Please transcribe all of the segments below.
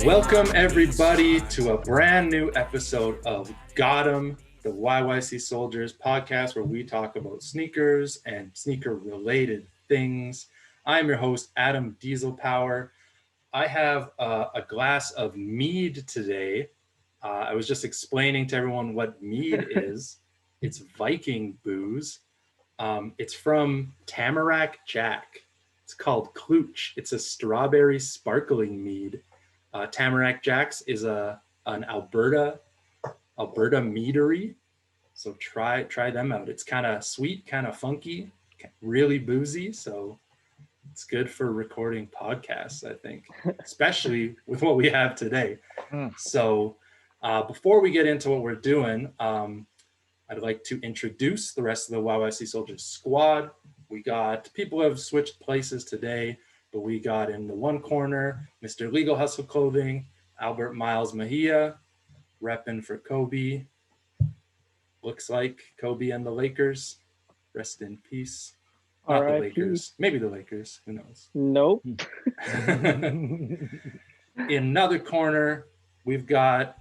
Welcome everybody to a brand new episode of Got 'em, the YYC SOLEdiers podcast where we talk about sneakers and sneaker related things. I'm your host, Adam Diesel Power. I have a glass of mead today. I was just explaining to everyone what mead is. It's Viking booze. It's from Tamarack Jack. It's called Klooch. It's a strawberry sparkling mead. Tamarack Jacks is an Alberta meadery, so try them out. It's kind of sweet, kind of funky, really boozy, so it's good for recording podcasts, I think, especially with what we have today. So before we get into what we're doing, I'd like to introduce the rest of the YYC SOLEdiers squad. We got people who have switched places today, but we got in the one corner, Mr. Legal Hustle Clothing, Albert Miles Mejia, repping for Kobe. Looks like Kobe and the Lakers. Rest in peace. Not the Lakers. Maybe the Lakers. Who knows? Nope. In another corner, we've got,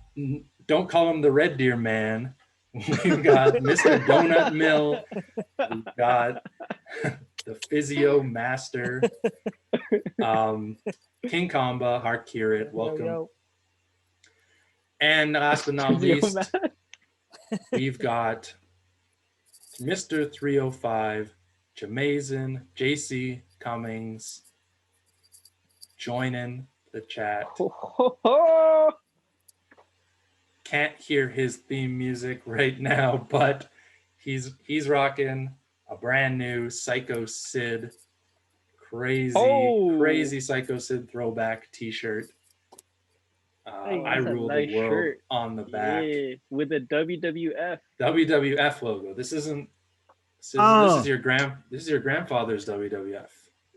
don't call him the Red Deer Man. We've got Mr. Donut Mill. We've got the Physio Master. King Kamba, Hark Kirit, welcome. Yo. And last but not least, we've got Mr. 305, Jamazin, JC Cummings, joining the chat. Can't hear his theme music right now, but he's rocking a brand new Psycho Sid, crazy Psycho Sid throwback t-shirt. I rule the world shirt on the back. Yeah, with the WWF logo. This is your grandfather's WWF.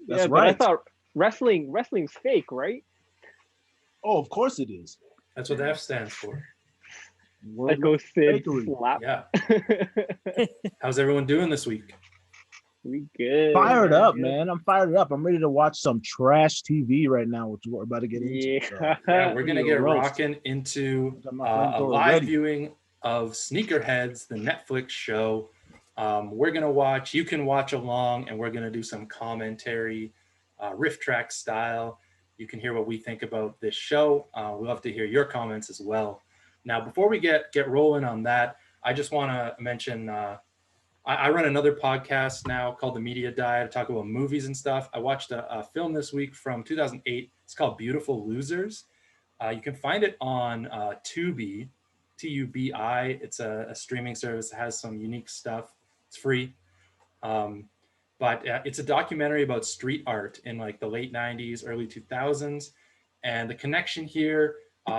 That's right. But I thought wrestling's fake, right? Oh, of course it is. That's what the F stands for. Psycho Sid slap. Yeah. How's everyone doing this week? We good. Fired up, man. I'm fired up. I'm ready to watch some trash TV right now, which we're about to get into. Yeah, we're gonna get rocking into a live viewing of Sneakerheads, the Netflix show. You can watch along, and we're gonna do some commentary, riff track style. You can hear what we think about this show. We'd love to hear your comments as well. Now, before we get rolling on that, I just want to mention I run another podcast now called The Media Diet. I talk about movies and stuff. I watched a film this week from 2008. It's called Beautiful Losers. You can find it on Tubi, Tubi. It's a streaming service that has some unique stuff. It's free. But it's a documentary about street art in like the late 90s, early 2000s. And the connection here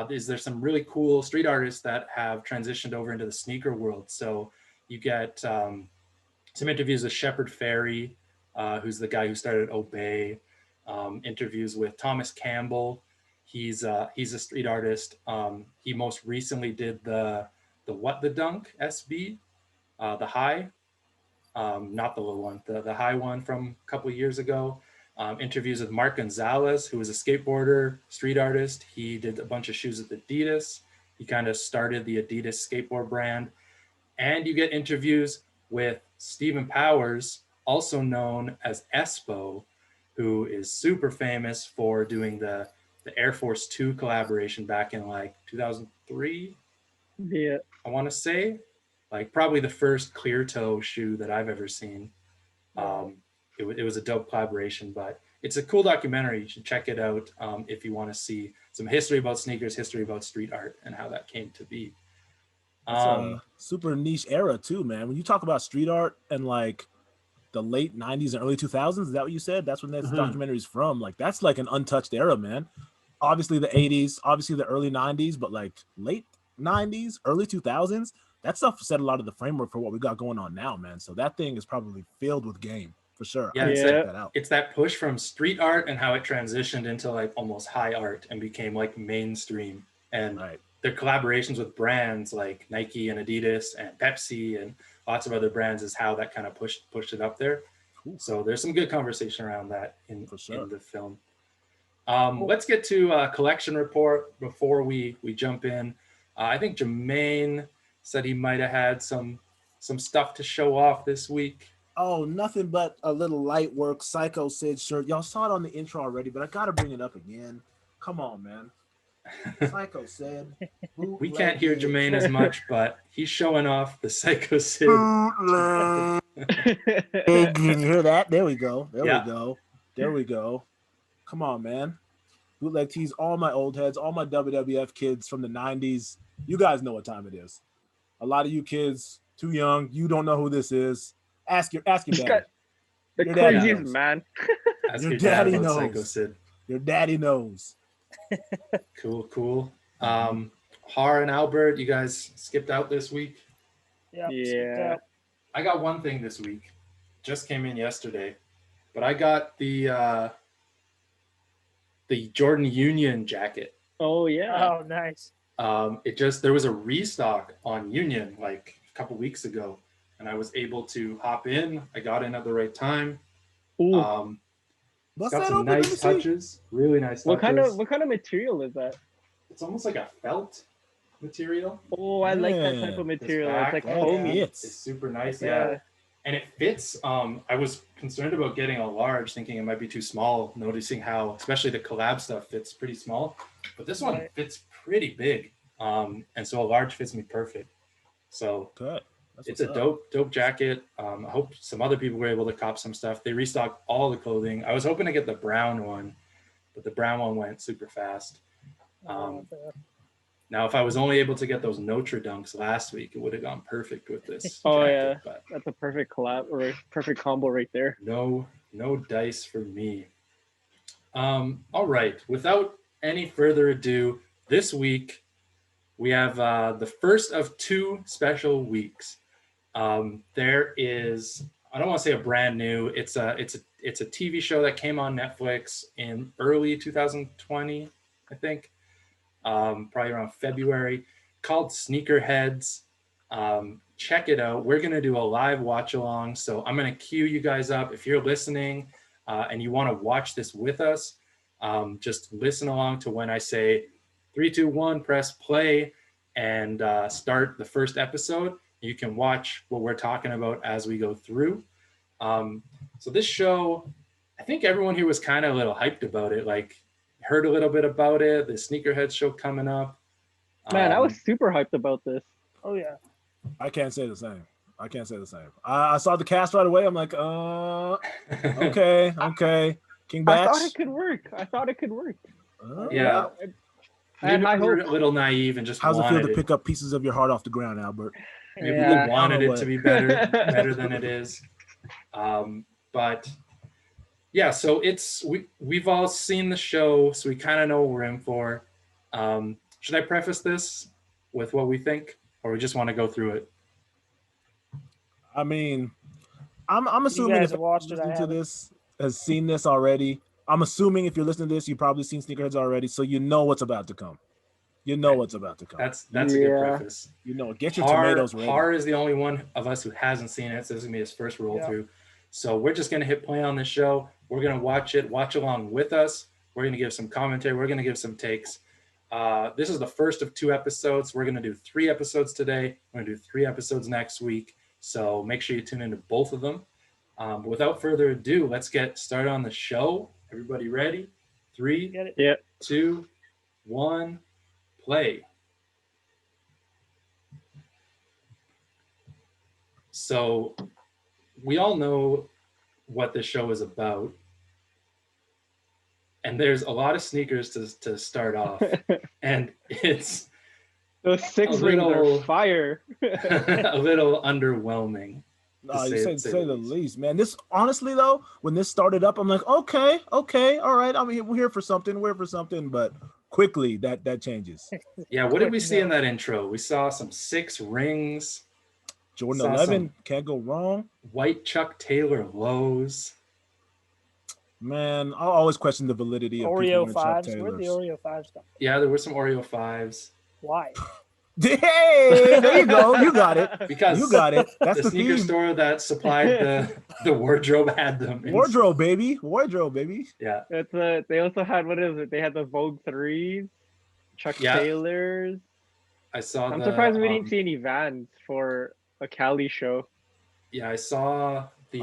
is there's some really cool street artists that have transitioned over into the sneaker world. So you get some interviews with Shepard Fairey, who's the guy who started Obey. Interviews with Thomas Campbell. He's a street artist. He most recently did the Dunk SB, the high, not the low one, the high one from a couple of years ago. Interviews with Mark Gonzalez, who is a skateboarder, street artist. He did a bunch of shoes with Adidas. He kind of started the Adidas skateboard brand. And you get interviews with Stephen Powers, also known as Espo, who is super famous for doing the Air Force 2 collaboration back in like 2003. Yeah. I want to say, like probably the first clear toe shoe that I've ever seen. It was a dope collaboration, but it's a cool documentary. You should check it out if you want to see some history about sneakers, history about street art, and how that came to be. It's a super niche era too, man. When you talk about street art and like the late 90s and early 2000s, is that what you said? That's when this documentary is from. Like that's like an untouched era, man. Obviously the 80s, obviously the early 90s, but like late 90s, early 2000s, that stuff set a lot of the framework for what we got going on now, man. So that thing is probably filled with game. For sure. Yeah, it's that push from street art and how it transitioned into like almost high art and became like mainstream. And their collaborations with brands like Nike and Adidas and Pepsi and lots of other brands is how that kind of pushed it up there. Cool. So there's some good conversation around that in the film. Let's get to a collection report before we jump in. I think Jermaine said he might have had some stuff to show off this week. Oh, nothing but a little light work Psycho Sid shirt. Y'all saw it on the intro already, but I gotta bring it up again. Come on, man. Psycho Sid. We can't hear Jermaine as much, but he's showing off the Psycho Sid. You hear that? There we go. There we go. Come on, man. Bootleg tees, all my old heads, all my WWF kids from the 90s. You guys know what time it is. A lot of you kids, too young, you don't know who this is. Ask your daddy. The Your daddy craziest knows. man. Ask Your your dad daddy about Psycho knows. Sid. Your daddy knows. Cool. Har and Albert, you guys skipped out this week. Yeah. I got one thing this week. Just came in yesterday, but I got the Jordan Union jacket. Oh yeah. Oh, nice. There was a restock on Union like a couple weeks ago, and I was able to hop in. I got in at the right time. Ooh. What's Got that some open? Let me nice see. touches, really nice touches. What kind of material is that? It's almost like a felt material. Oh, I like that type of material. It's like that foamy. fits. It's super nice, Yeah. yeah. And it fits. I was concerned about getting a large, thinking it might be too small, noticing how, especially the collab stuff, fits pretty small. But this one fits pretty big. And so a large fits me perfect. So Good. it's a dope jacket. I hope some other people were able to cop some stuff. They restocked all the clothing. I was hoping to get the brown one, but the brown one went super fast. Now, if I was only able to get those Notre Dunks last week, it would have gone perfect with this. Oh jacket, yeah, but that's a perfect collab or perfect combo right there. no dice for me. All right. Without any further ado, this week we have the first of two special weeks. There is, I don't want to say a brand new. It's a TV show that came on Netflix in early 2020, I think. Probably around February, called Sneakerheads. Check it out. We're going to do a live watch along. So I'm going to queue you guys up. If you're listening and you want to watch this with us, just listen along to when I say 3, 2, 1, press play and start the first episode. You can watch what we're talking about as we go through. So this show, I think everyone here was kind of a little hyped about it. Like, heard a little bit about it, the Sneakerheads show coming up. Man, I was super hyped about this. Oh yeah. I can't say the same. I saw the cast right away. I'm like, okay. King Batch. I thought it could work. Yeah. And I you're hope a little naive and just How's it wanted feel to pick up pieces of your heart off the ground, Albert? Maybe Yeah. we wanted it What? to be better than it is. But yeah, so we've all seen the show, so we kind of know what we're in for. Should I preface this with what we think, or we just want to go through it? I mean, I'm assuming guys if have watched it, I listening to haven't. this has seen this already. I'm assuming if you're listening to this, you've probably seen Sneakerheads already, so you know what's about to come. That's a good Yeah. preface. You know, get your tomatoes ready. Har is the only one of us who hasn't seen it, so this is gonna be his first roll through. So we're just gonna hit play on this show. We're gonna watch along with us. We're gonna give some commentary. We're gonna give some takes. This is the first of 2 episodes. We're gonna do 3 episodes today. We're gonna do 3 episodes next week. So make sure you tune into both of them. But without further ado, let's get started on the show. Everybody ready? 3, Get it? Yeah. 2, 1, play. So we all know what this show is about. And there's a lot of sneakers to start off. And it's Those 6 A rings little- are fire. a little underwhelming. No, to you say say the least, man. This honestly though, when this started up, I'm like, okay, all right. We're here for something, but quickly that changes. Yeah, what did we Quick see in note. that intro? We saw some 6 rings, Jordan Saw 11 can't go wrong. white Chuck Taylor lows. Man, I'll always question the validity of people Oreo wearing Chuck fives. Where'd the Taylors. Oreo fives come? Yeah, there were some Oreo 5s. Why? Hey, there you go. You got it. Because You got it. That's the the sneaker theme. store that supplied the wardrobe had them. Wardrobe, baby. Wardrobe, baby. Yeah. They also had, what is it? They had the Vogue 3s, Chuck Taylors. I saw I'm surprised we didn't see any Vans for a Cali show. Yeah, I saw the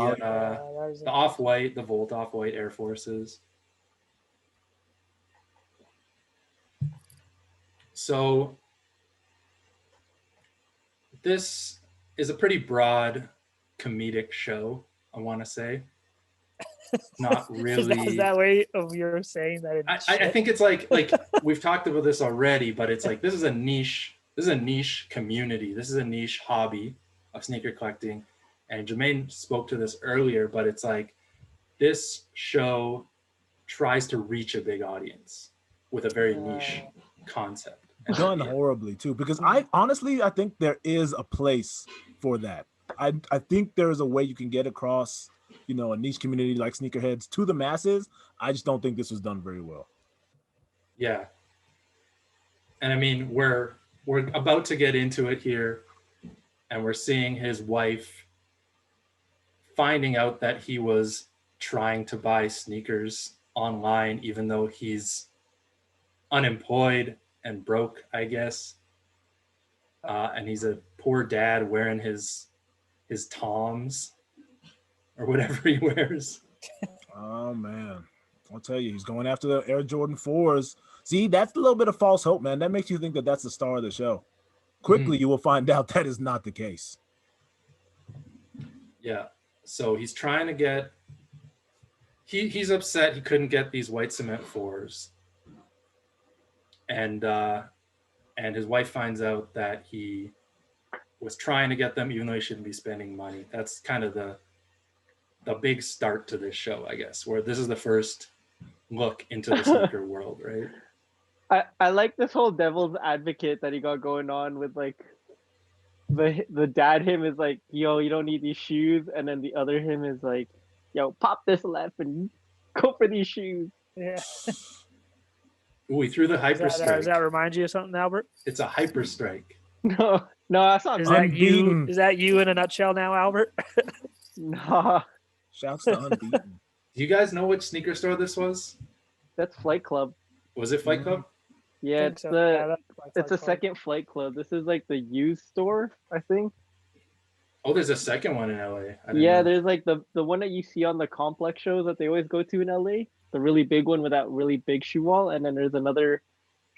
off-white, the Volt off-white Air Forces. So this is a pretty broad comedic show, I want to say. Not really. Is that way of your saying that? I think it's like we've talked about this already, but it's like this is a niche community. This is a niche hobby of sneaker collecting. And Jermaine spoke to this earlier, but it's like this show tries to reach a big audience with a very niche concept. Done horribly too, because I think there is a place for that. I think there is a way you can get across, a niche community like Sneakerheads to the masses. I just don't think this was done very well. Yeah. And I mean, we're about to get into it here, and we're seeing his wife finding out that he was trying to buy sneakers online, even though he's unemployed and broke, I guess. And he's a poor dad wearing his Toms or whatever he wears. Oh man, I'll tell you, he's going after the Air Jordan 4s. See, that's a little bit of false hope, man. That makes you think that that's the star of the show. Quickly, you will find out that is not the case. Yeah. So he's trying to get. He's upset he couldn't get these white cement 4s. And his wife finds out that he was trying to get them even though he shouldn't be spending money. That's kind of the big start to this show, I guess, where this is the first look into the sneaker world, right? I like this whole devil's advocate that he got going on with like the dad him is like, yo, you don't need these shoes, and then the other him is like, yo, pop this left and go for these shoes. Yeah. Ooh, he threw the hyper strike. Does that remind you of something, Albert? It's a hyper strike. No, that's not. Is that you? Is that you in a nutshell now, Albert? Nah. Shouts to Unbeaten. Do you guys know which sneaker store this was? That's Flight Club. Was it Flight Club? Yeah, it's it's a second Flight Club. This is like the used store, I think. Oh, there's a second one in LA. Yeah, there's like the one that you see on the complex shows that they always go to in LA. The really big one with that really big shoe wall, and then there's another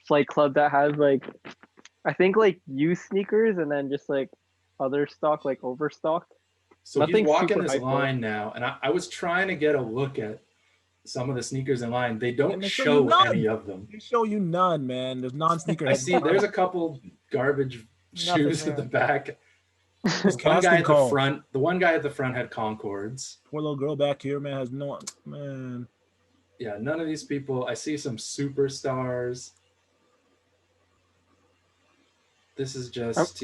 Flight Club that has like, I think like used sneakers and then just like other stock, like overstock. So he's walking this line now, and I was trying to get a look at some of the sneakers in line. They don't show any of them. They show you none, man. There's non-sneaker. I see there's a couple garbage shoes at the back. The one guy at the front had Concords. Poor little girl back here, man, has no man. Yeah, none of these people. I see some superstars. This is just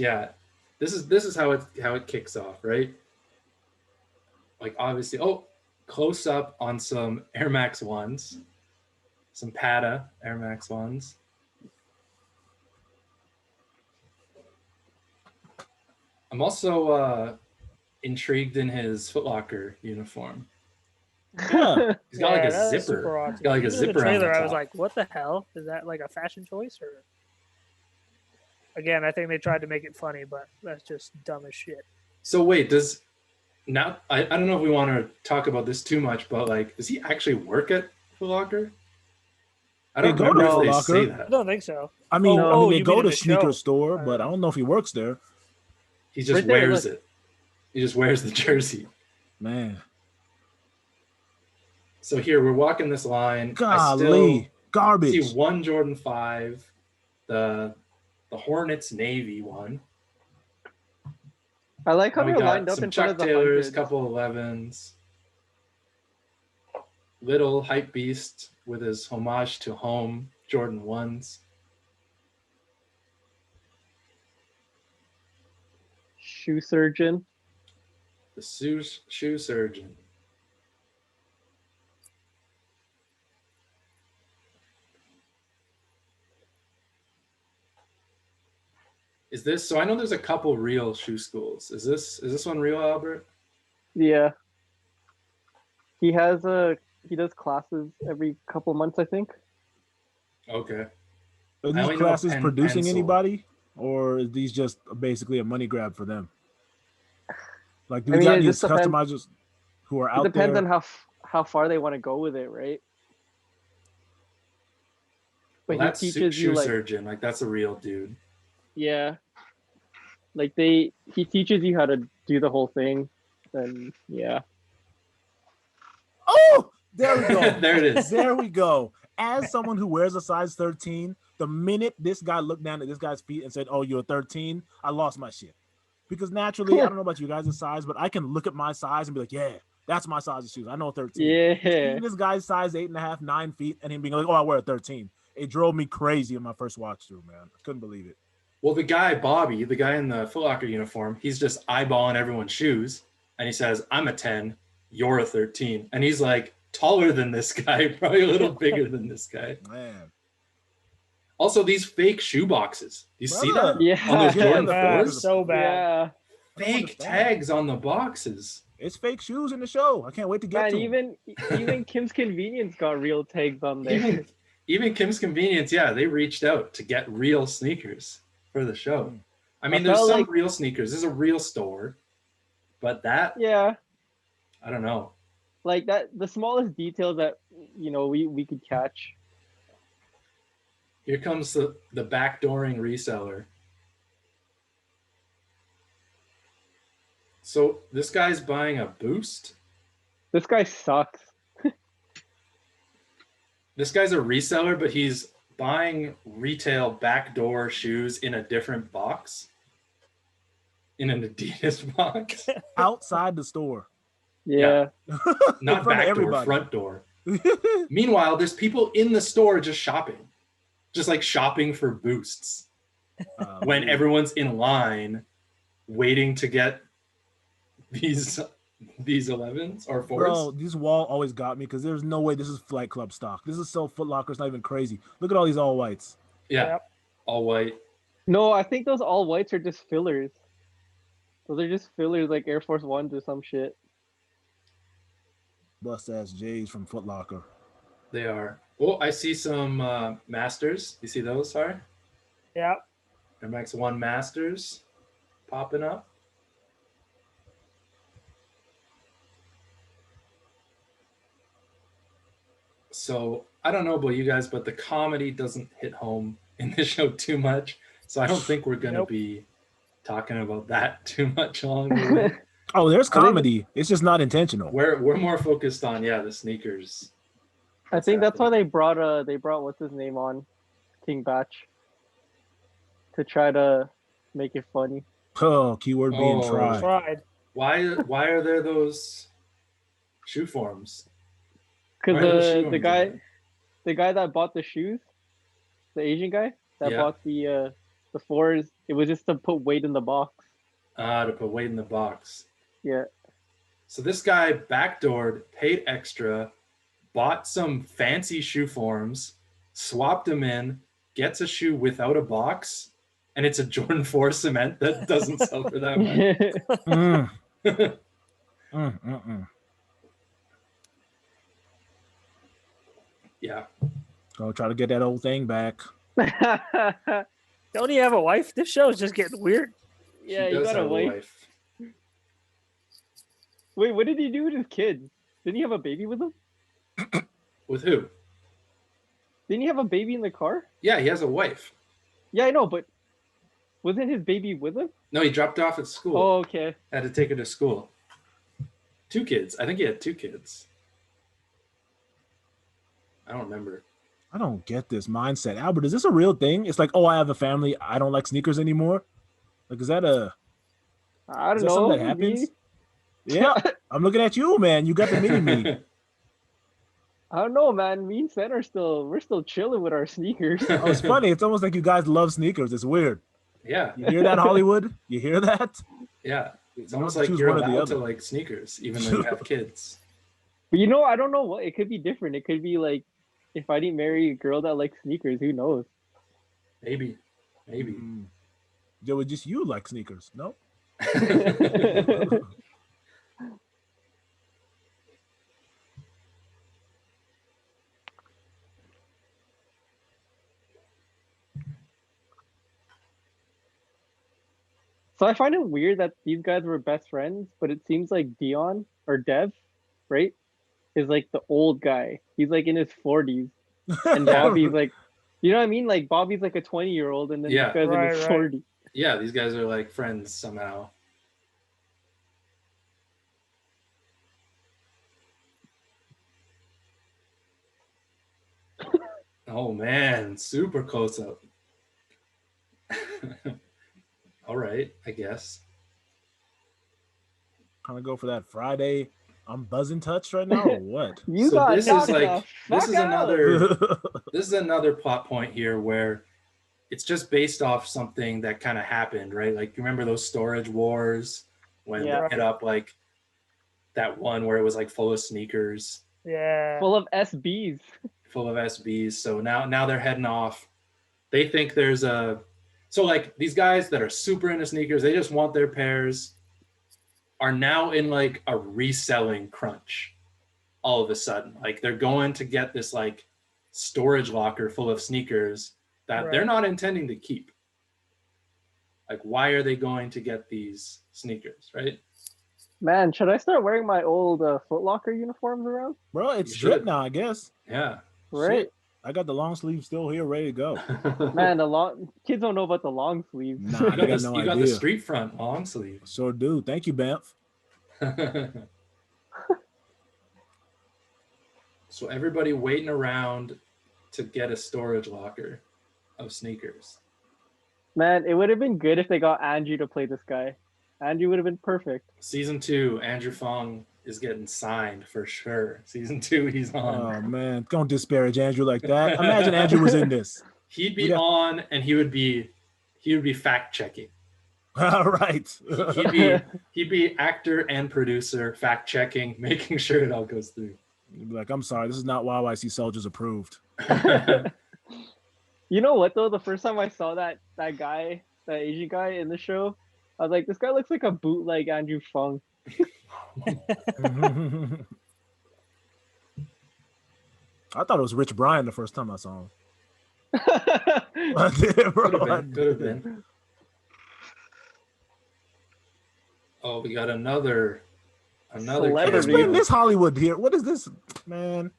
This is how it kicks off, right? Like obviously, close up on some Air Max 1s, some Pata Air Max 1s. I'm also intrigued in his Foot Locker uniform. Yeah. He's got like a zipper. He's got like a zipper on the top. I was like, what the hell? Is that like a fashion choice? Or again, I think they tried to make it funny, but that's just dumb as shit. So wait, I don't know if we want to talk about this too much, but like, does he actually work at Foot Locker? I don't remember if they say that. I don't think so. I mean, they go to sneaker store, but I don't know if he works there. He just wears it. He just wears the jersey. Man. So here we're walking this line. Golly, garbage. I see one Jordan 5, the Hornets Navy one. I like how they're lined up in front of the Chuck Taylors, 100s. couple 11s. Little hype beast with his homage to home Jordan 1s. Shoe surgeon. The shoe surgeon. Is this so? I know there's a couple real shoe schools. Is this one real, Albert? Yeah. He does classes every couple months, I think. Okay. Are I these only know classes producing Pencil. anybody, or is these just basically a money grab for them? Like, do we I mean, got it these just depends. customizers who are It out depends there? on how far they want to go with it, right? Well, But he that's teaches you shoe like, surgeon. Like that's a real dude. yeah, like he teaches you how to do the whole thing, and yeah. Oh, there we go. There it is. There we go. As someone who wears a size 13, the minute this guy looked down at this guy's feet and said, "Oh, you're a 13," I lost my shit. Because naturally, I don't know about you guys' size, but I can look at my size and be like, "Yeah, that's my size of shoes. I know a 13." Yeah. Seeing this guy's size 8.5, 9 feet, and him being like, "Oh, I wear a 13." It drove me crazy in my first watch through, man. I couldn't believe it. Well, the guy Bobby, the guy in the Foot Locker uniform, he's just eyeballing everyone's shoes, and he says, "I'm a 10, you're a 13," and he's like taller than this guy, probably a little bigger than this guy. Man. Also, these fake shoe boxes. You see that? Yeah. On those Yeah, Jordan the bad, 4s? so bad. Yeah. Fake understand. tags on the boxes. It's fake shoes in the show. I can't wait to get Man, to 'em. even Kim's Convenience got real tags on there. Even Kim's Convenience, yeah, they reached out to get real sneakers for the show. I mean, there's felt some like- real sneakers. This is a real store, but that, Yeah. I don't know. Like that, the smallest details that we could catch. Here comes the backdooring reseller. So this guy's buying a Boost. This guy sucks. This guy's a reseller, but he's buying retail backdoor shoes in a different box. In an Adidas box. Outside the store. Yeah. Not back door, front door. Meanwhile, there's people in the store just shopping. Just like shopping for Boosts. When everyone's in line waiting to get these 11s or 4s. Bro, this wall always got me because there's no way this is Flight Club stock. This is so Foot Locker. It's not even crazy. Look at all these all whites. Yeah, Yep. all white. No, I think those all whites are just fillers. Those are just fillers like Air Force Ones or some shit. Bust ass J's from Foot Locker. They are. Oh, I see some Masters. You see those, sorry? Yeah. Air Max 1 Masters popping up. So I don't know about you guys, but the comedy doesn't hit home in this show too much. So I don't think we're going to be talking about that too much along the way. Oh, there's comedy. It's just not intentional. We're more focused on the sneakers. I think that's why they brought what's his name on, King Batch, to try to make it funny. Oh, keyword being Oh. tried. Tried. Why are there those shoe forms? Because Why are those shoe the forms guy that bought the shoes, the Asian guy that Yeah. bought the 4s, it was just to put weight in the box. To put weight in the box. Yeah. So this guy backdoored, paid extra, bought some fancy shoe forms, swapped them in, gets a shoe without a box, and it's a Jordan 4 cement that doesn't sell for that much. Yeah. Go try to get that old thing back. Don't he have a wife? This show is just getting weird. Yeah, He you does got a have wife. Wait, what did he do with his kids? Didn't he have a baby with him? With who? Didn't he have a baby in the car? Yeah, he has a wife. Yeah, I know, but wasn't his baby with him? No, he dropped off at school. Oh, okay. Had to take her to school. 2 kids. I think he had 2 kids. I don't remember. I don't get this mindset. Albert, is this a real thing? It's like, oh, I have a family. I don't like sneakers anymore. Like, is that I don't is that know. something that happens? Yeah, I'm looking at you, man. You got the mini me. I don't know, man. Me and Sen we're still chilling with our sneakers. Oh, it's funny. It's almost like you guys love sneakers. It's weird. Yeah. You hear that, Hollywood? You hear that? Yeah. It's You almost have to like choose you're one or the allowed to other. like sneakers, even though you have kids. But I don't know what. It could be different. It could be like if I didn't marry a girl that likes sneakers, who knows? Maybe. Mm. It was just you like sneakers, no? So I find it weird that these guys were best friends, but it seems like Dion or Dev, right, is like the old guy. He's like in his 40s, and Bobby's like, you know what I mean? Like Bobby's like a 20-year-old, and then Yeah. this guy's in his 40s. Yeah, these guys are like friends somehow. Oh man, super close up. All right, I guess. Kind of go for that Friday. I'm buzzing touch right now, or what? So this is like this is another plot point here where it's just based off something that kind of happened, right? Like you remember those storage wars when they hit up like that one where it was like full of sneakers. Yeah. Full of SBs. Full of SBs. So now they're heading off. They think there's a so like these guys that are super into sneakers, they just want their pairs, are now in like a reselling crunch all of a sudden. Like they're going to get this like storage locker full of sneakers that they're not intending to keep. Like, why are they going to get these sneakers, right? Man, should I start wearing my old Foot Locker uniforms around? Bro, it's drip now, I guess. Yeah. Right. Shit. I got the long sleeve still here, ready to go. Man, kids don't know about the long sleeves. Nah, you got no idea. You got the street front long sleeve. Sure do. Thank you, Banff. So everybody waiting around to get a storage locker of sneakers. Man, it would have been good if they got Andrew to play this guy. Andrew would have been perfect. Season 2, Andrew Fong is getting signed for sure. Season 2, he's on. Oh man, don't disparage Andrew like that. Imagine Andrew was in this. He'd be on, and he would be fact checking. All right. he'd be actor and producer, fact checking, making sure it all goes through. You'd be like, I'm sorry, this is not YYC SOLEdiers approved. You know what though? The first time I saw that guy, that Asian guy in the show, I was like, this guy looks like a bootleg Andrew Fung. I thought it was Rich Brian the first time I saw him. I did, bro. Could have been. Oh, we got another Explain this Hollywood here. What is this, man?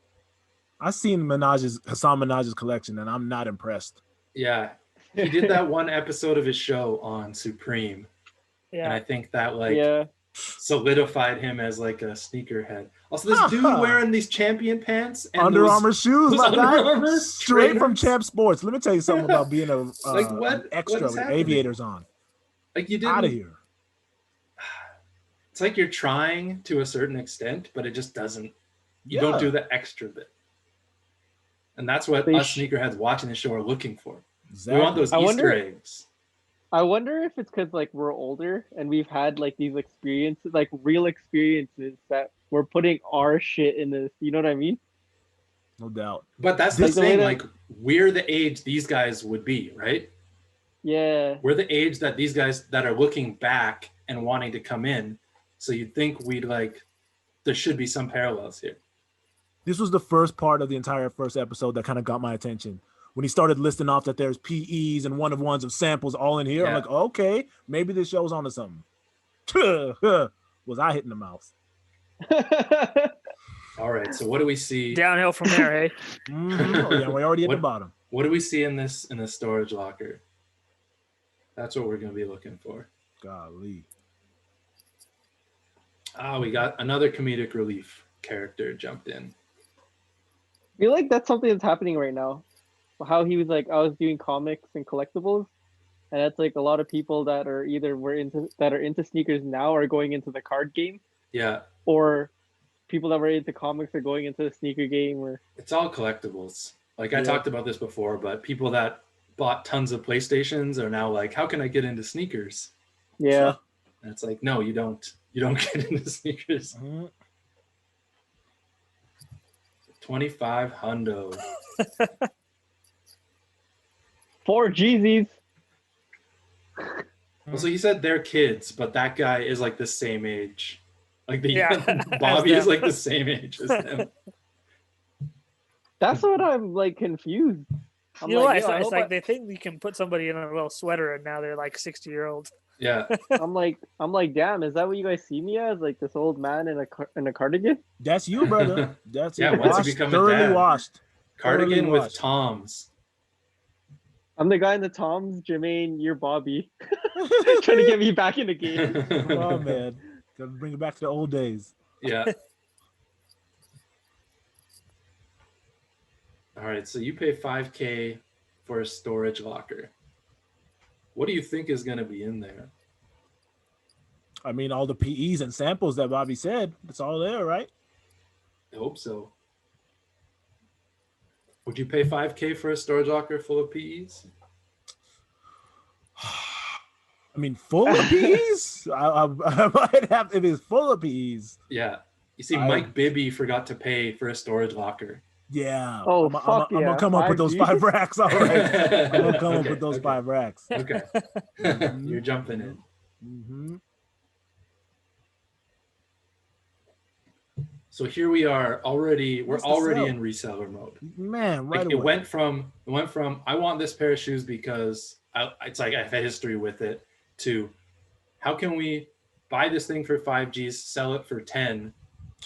I seen Hassan Minaj's collection, and I'm not impressed. Yeah, he did that one episode of his show on Supreme, and I think that solidified him as like a sneakerhead. Also, this dude wearing these Champion pants and Under Armour shoes, my guy, straight trainers? from Champ Sports. Let me tell you something about being a like what extra with aviators on. Like you didn't out of here. It's like you're trying to a certain extent, but it just doesn't. You don't do the extra bit. And that's what us sneakerheads watching the show are looking for. Exactly. We want those Easter eggs. I wonder if it's because like we're older and we've had like these experiences, like real experiences that we're putting our shit in this. You know what I mean? No doubt. But that's the thing. Like we're the age these guys would be, right? Yeah. We're the age that these guys that are looking back and wanting to come in. So you'd think there should be some parallels here. This was the first part of the entire first episode that kind of got my attention. When he started listing off that there's PEs and one-of-ones of samples all in here, I'm like, okay, maybe this show's onto something. Was I hitting the mouse? All right, so what do we see? Downhill from there, hey? Oh, yeah, we're already at the bottom. What do we see in this storage locker? That's what we're going to be looking for. Golly. We got another comedic relief character jumped in. I feel like that's something that's happening right now. How he was like, I was doing comics and collectibles, and that's like a lot of people that are into sneakers now are going into the card game. Yeah. Or people that were into comics are going into the sneaker game. Or it's all collectibles. Like I talked about this before, but people that bought tons of PlayStations are now like, how can I get into sneakers? Yeah. And it's like, no, you don't. You don't get into sneakers. 25 hundo. 4 Jeezys. Well, so he said they're kids, but that guy is like the same age. Like Bobby As is like the same age as them. That's what I'm like confused. I'm You know like, what? yo, It's like they think you can put somebody in a little sweater, and now they're like 60-year-olds. Yeah. I'm like, damn, is that what you guys see me as? Like this old man in a cardigan? That's you, brother. That's Yeah, it. once you Washed, become a thoroughly dad. washed. Cardigan Thoroughly with washed. Toms. I'm the guy in the Toms, Jermaine, you're Bobby. Trying to get me back in the game. Come on, man. Gotta bring it back to the old days. Yeah. All right, so you pay $5,000 for a storage locker. What do you think is going to be in there? I mean, all the PEs and samples that Bobby said, it's all there, right? I hope so. Would you pay $5,000 for a storage locker full of PEs? I mean, full of PEs? I might have, if it's full of PEs. Yeah. You see, Mike Bibby forgot to pay for a storage locker. Yeah. Oh, I'm fuck gonna come up with those 5G? 5 racks. All right. I'm gonna come up Okay, with those okay. 5 racks. Okay. Mhm. You're jumping in. Mm-hmm. So here we are already. We're What's the already sell? in reseller mode. Man, right Like, away. it went from I want this pair of shoes because it's like I have a history with it, to how can we buy this thing for 5Gs, sell it for 10,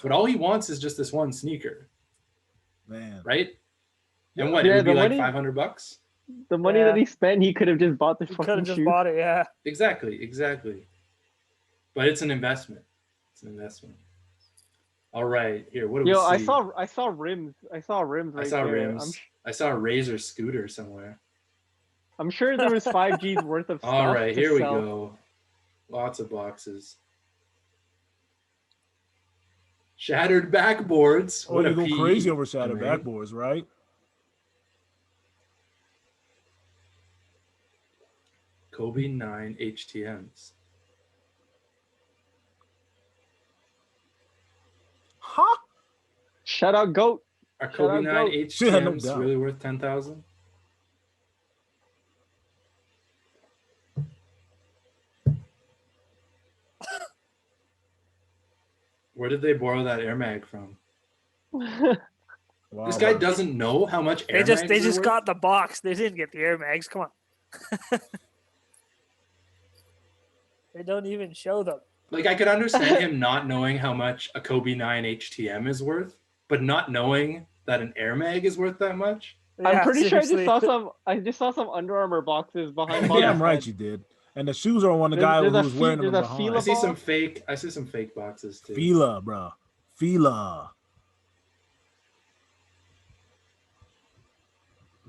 but all he wants is just this one sneaker, Man. right? And what, Yeah, it would be the like money- $500? The money Yeah. that he spent, he could have just bought the You could fucking have just shoe. bought it, yeah. Exactly. But it's an investment. All right, here. What do we Yo, see? I saw rims. I saw rims right there. rims. I saw a Razor scooter somewhere. I'm sure there was 5G's worth of stuff. All right, to here we sell. go. Lots of boxes. Shattered backboards. Oh, What you a go PE. crazy over shattered Jermaine. backboards, right? Kobe 9 HTMs. Huh? Shout out GOAT. Are Shout Kobe out 9 GOAT. Yeah, no HTMs doubt. really worth 10,000? Where did they borrow that Air Mag from? Wow, This guy wow. doesn't know how much Air They Mags just are worth? got the box. They didn't get the Air Mags. Come on. They don't even show them. Like, I could understand him not knowing how much a Kobe 9 HTM is worth, but not knowing that an Air Mag is worth that much. I'm Yeah, pretty sure seriously. I just saw some Under Armour boxes behind. Yeah. Bobby's Damn right head. you did. And the shoes are on the There's- guy there's who a was wearing them there's a behind. Fila I see some ball? fake boxes too. Fila, bro. Fila.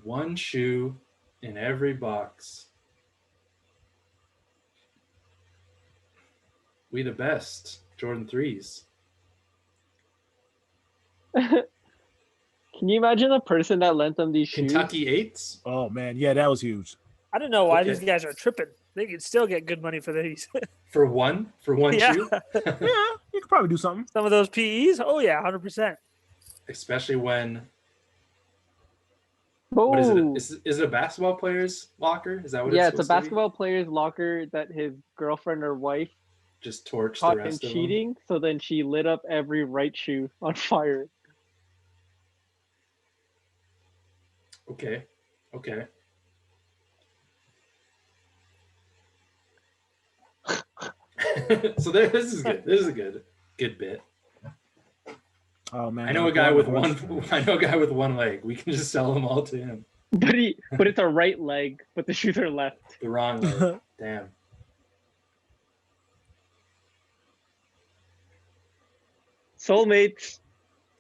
One shoe in every box. We the best. Jordan 3s. Can you imagine the person that lent them these shoes? Kentucky 8s. Oh man, yeah, that was huge. I don't know why Okay. these guys are tripping. They could still get good money for these. For one Yeah. shoe. Yeah, you could probably do something. Some of those PEs. Oh yeah, 100%. Especially when, Oh, what is it? Is it a basketball player's locker? Is that what yeah, it's it's a supposed to be? basketball player's locker that his girlfriend or wife Just torch the caught him rest of them. cheating. So then she lit up every right shoe on fire. Okay. So this is good. This is a good bit. Oh man, I know a guy with one leg. We can just sell them all to him. But it's a right leg, but the shoes are left. The wrong leg. Damn. Soulmates.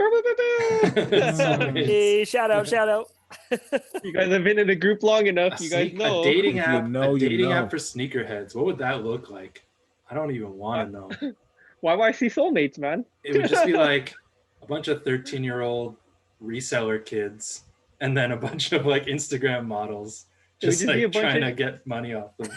Soulmates. Hey, shout out. You guys have been in the group long enough. You guys know. A dating If you app. know, a you dating know. app for sneakerheads. What would that look like? I don't even want to know. YYC Soulmates, man. It would just be like a bunch of 13-year-old reseller kids, and then a bunch of like Instagram models, It would just just be a like bunch trying of- to get money off them.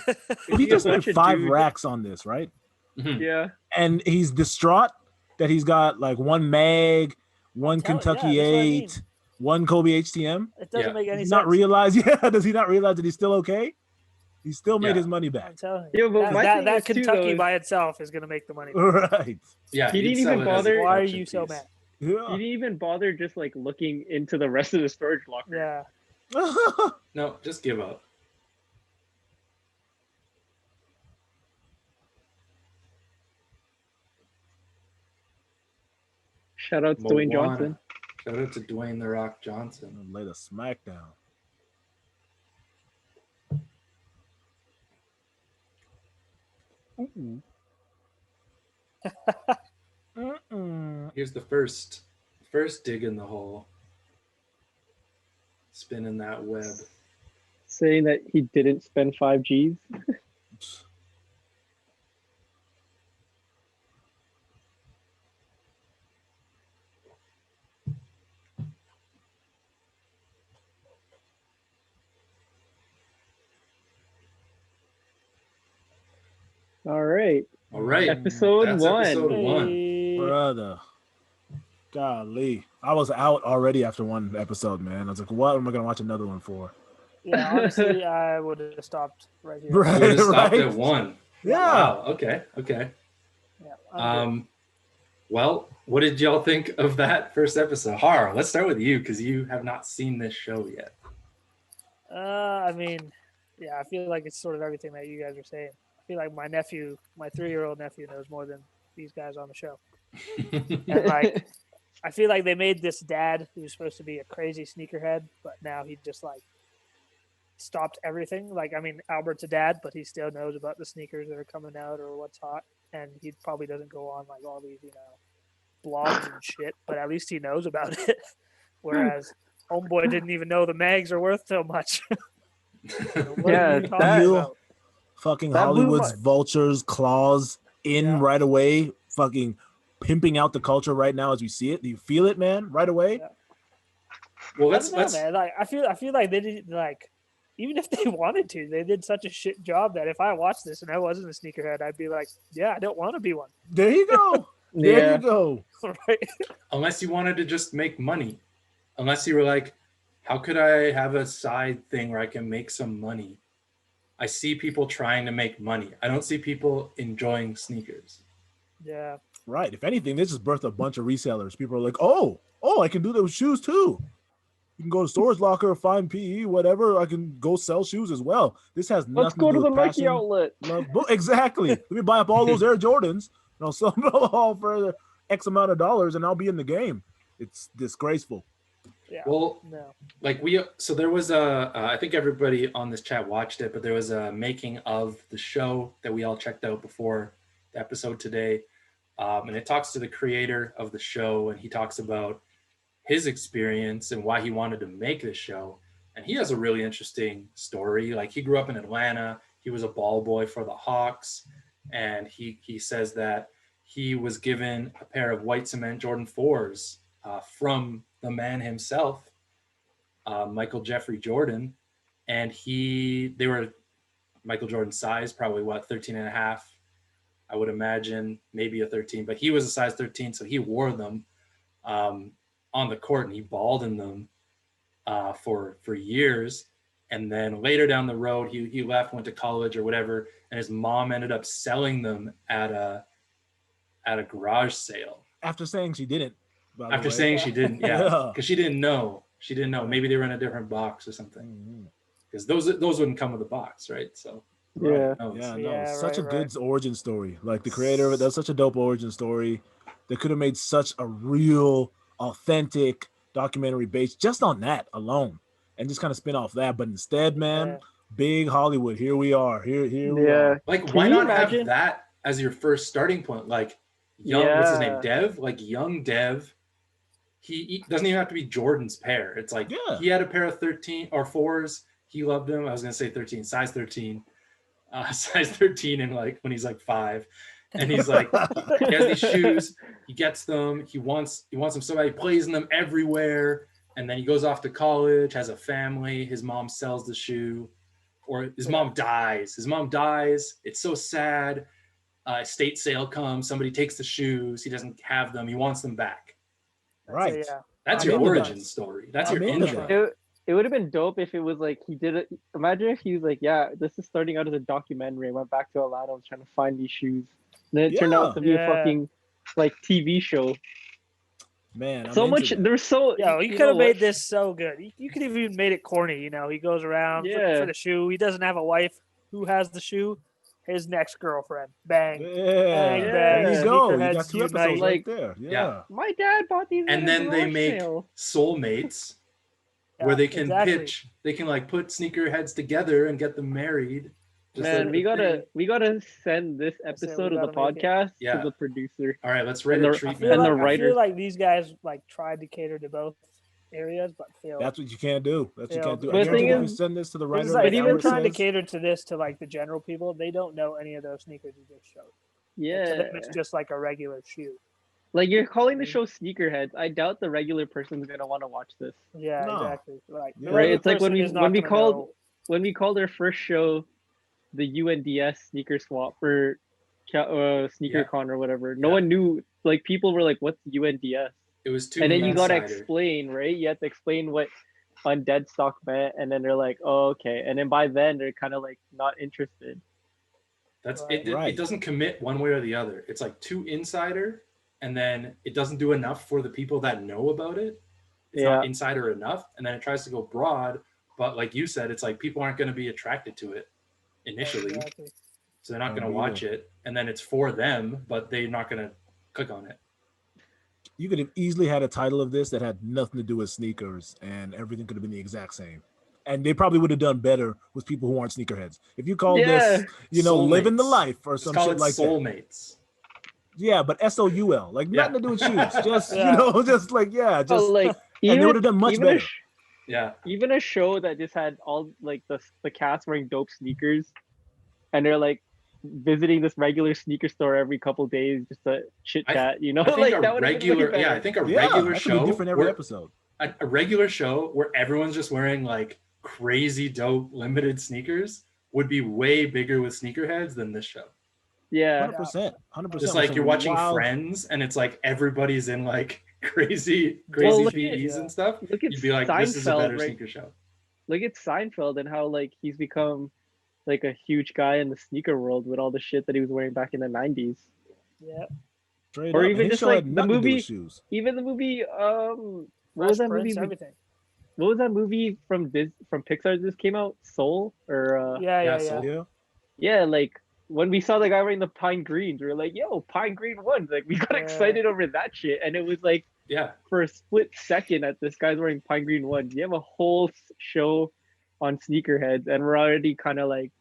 If he just a put bunch of 5 dudes. racks on this, right? Mhm. Yeah. And he's distraught that he's got like one mag, one Tell it, Kentucky yeah, that's what I mean. 8, one Kobe HTM. It doesn't Yeah. make any Does sense. he not realize? Yeah, does he not realize that he's still okay? He still made Yeah. his money I'm back. telling you. Yeah, but my that thing that is too, Kentucky though, by itself is going to make the money. Right. Yeah, He he'd didn't sell even it as a bother- Why are collection you so piece. mad? Yeah. he didn't even bother just like looking into the rest of the storage locker. Yeah. No, just give up. Shout out to Dwayne Moana. Johnson. Shout out to Dwayne the Rock Johnson. Lay the smackdown. Here's the first dig in the hole. Spinning that web. Saying that he didn't spend 5 G's. All right. All right. Episode That's 1. episode 1. Hey. Brother. Golly. I was out already after one episode, man. I was like, what am I going to watch another one for? Yeah, honestly, I would have stopped right here. Right. We just stopped Right? at 1. Yeah. Wow. Okay. Yeah, I'm good. Well, what did y'all think of that first episode? Har, let's start with you because you have not seen this show yet. I mean, yeah, I feel like it's sort of everything that you guys are saying. I feel like my 3-year-old nephew knows more than these guys on the show. And like, I feel like they made this dad who's supposed to be a crazy sneakerhead, but now he just like stopped everything. Like, I mean, Albert's a dad, but he still knows about the sneakers that are coming out or what's hot. And he probably doesn't go on like all these, blogs and shit, but at least he knows about it. Whereas homeboy didn't even know the mags are worth so much. What Yeah, are you talking that- about? Fucking That blew Hollywood's my- vultures, claws in Yeah. right away. Fucking pimping out the culture right now as we see it. Do you feel it, man? Right away? Yeah. Well, I don't know, let's man. Like, I feel like they did like, even if they wanted to, they did such a shit job that if I watched this and I wasn't a sneakerhead, I'd be like, yeah, I don't want to be one. There you go. There Yeah. you go. Right? unless you wanted to just make money, unless you were like, how could I have a side thing where I can make some money? I see people trying to make money. I don't see people enjoying sneakers. Yeah. Right. If anything, this just birthed a bunch of resellers. People are like, oh, I can do that with shoes too. You can go to storage locker, find PE, whatever. I can go sell shoes as well. This has nothing Let's go to to do the with Nike passion, outlet. love. Exactly. Let me buy up all those Air Jordans and I'll sell them all for X amount of dollars and I'll be in the game. It's disgraceful. Yeah. Well, No. like there was I think everybody on this chat watched it, but there was a making of the show that we all checked out before the episode today. And it talks to the creator of the show and he talks about his experience and why he wanted to make this show. And he has a really interesting story. Like, he grew up in Atlanta. He was a ball boy for the Hawks. And he says that he was given a pair of white cement Jordan 4s from the man himself, Michael Jeffrey Jordan. And they were Michael Jordan's size, probably 13 and a half, I would imagine, maybe a 13, but he was a size 13. So he wore them on the court and he balled in them for years. And then later down the road, he left, went to college or whatever. And his mom ended up selling them at a garage sale. After saying she didn't. by the After way. saying she didn't, yeah, Yeah. because she didn't know. She didn't know. Maybe they were in a different box or something. Mhm. Because those wouldn't come with a box, right? So Yeah. who knows? Yeah, no, Yeah, such a right, good origin story. Like, the creator of it, that's such a dope origin story. They could have made such a real, authentic documentary based just on that alone, and just kind of spin off that. But instead, man, Yeah. big Hollywood. Here we are. Here we Yeah. are. Like, Can why you not imagine? have that as your first starting point? Like, what's his name? Yeah. Dev? Like, young Dev. He doesn't even have to be Jordan's pair. It's like, Yeah. he had a pair of 13 or 4s. He loved them. I was going to say 13, size 13. Size 13 and like when he's like 5. And he's like, he has these shoes. He gets them. He wants them so bad. He plays in them everywhere. And then he goes off to college, has a family. His mom sells the shoe. Or his mom dies. It's so sad. Estate sale comes. Somebody takes the shoes. He doesn't have them. He wants them back. Right. So, yeah. That's I'm your into origin that. story. That's I'm your into intro. that. it would have been dope if it was like he did it. Imagine if he was like, yeah, this is starting out as a documentary. I went back to Atlanta, I was trying to find these shoes. And then it turned out to be a fucking like TV show. Man, so much. There's so. Yo, you could have made this so good. You could have even made it corny. You know, he goes around looking for the shoe. He doesn't have a wife. Who has the shoe? His next girlfriend. Bang. Yeah. Bang, bang. There you go. You Sneakerheads got 2 episodes unite. right there. Yeah. My dad bought these. And then they make soulmates where they can pitch. They can like put sneakerheads together and get them married. Man, we gotta send this episode of the podcast to the producer. All right, let's rate a treatment. And the writer. I feel like these guys like tried to cater to both areas, but failed. That's what you can't do. That's what you can't do. But I if you send this to the writer, like, even trying to cater to this to like the general people, they don't know any of those sneakers you just showed. Yeah, to them, it's just like a regular shoe. Like you're calling the show Sneakerheads. I doubt the regular person's gonna want to watch this. Yeah, exactly. Like, right? It's like when we called our first show the UNDS sneaker swap or SneakerCon or whatever. No one knew. Like people were like, "What's UNDS?" It was too. And then you gotta explain, right? You have to explain what undead stock meant, and then they're like, "Oh, okay." And then by then they're kind of like not interested. That's it. It doesn't commit one way or the other. It's like too insider, and then it doesn't do enough for the people that know about it. It's not insider enough, and then it tries to go broad. But like you said, it's like people aren't going to be attracted to it initially, so they're not going to watch it. And then it's for them, but they're not going to click on it. You could have easily had a title of this that had nothing to do with sneakers, and everything could have been the exact same. And they probably would have done better with people who aren't sneakerheads. If you call this, Soulmates. Living the life or some shit like Soulmates. That. Yeah, but SOUL, like nothing to do with shoes. Just just like and they would have done much better. Even a show that just had all like the cast wearing dope sneakers, and they're like visiting this regular sneaker store every couple days just to chit chat. I think a regular show, different every episode. A regular show where everyone's just wearing like crazy dope limited sneakers would be way bigger with sneakerheads than this show. Yeah, 100%. Just like you're watching Friends, and it's like everybody's in like crazy PEs and stuff. You'd be like, this is a better sneaker show. Look at Seinfeld and how like he's become like a huge guy in the sneaker world with all the shit that he was wearing back in the 90s. Yeah. Or even just like the movie, even the movie, what was that movie? Everything. What was that movie from Pixar that just came out? Soul or Soul. Yeah, like when we saw the guy wearing the pine greens, we were like, "Yo, pine green ones!" Like we got excited over that shit, and it was like, for a split second, that this guy's wearing pine green ones. You have a whole show on Sneakerheads, and we're already kind of like.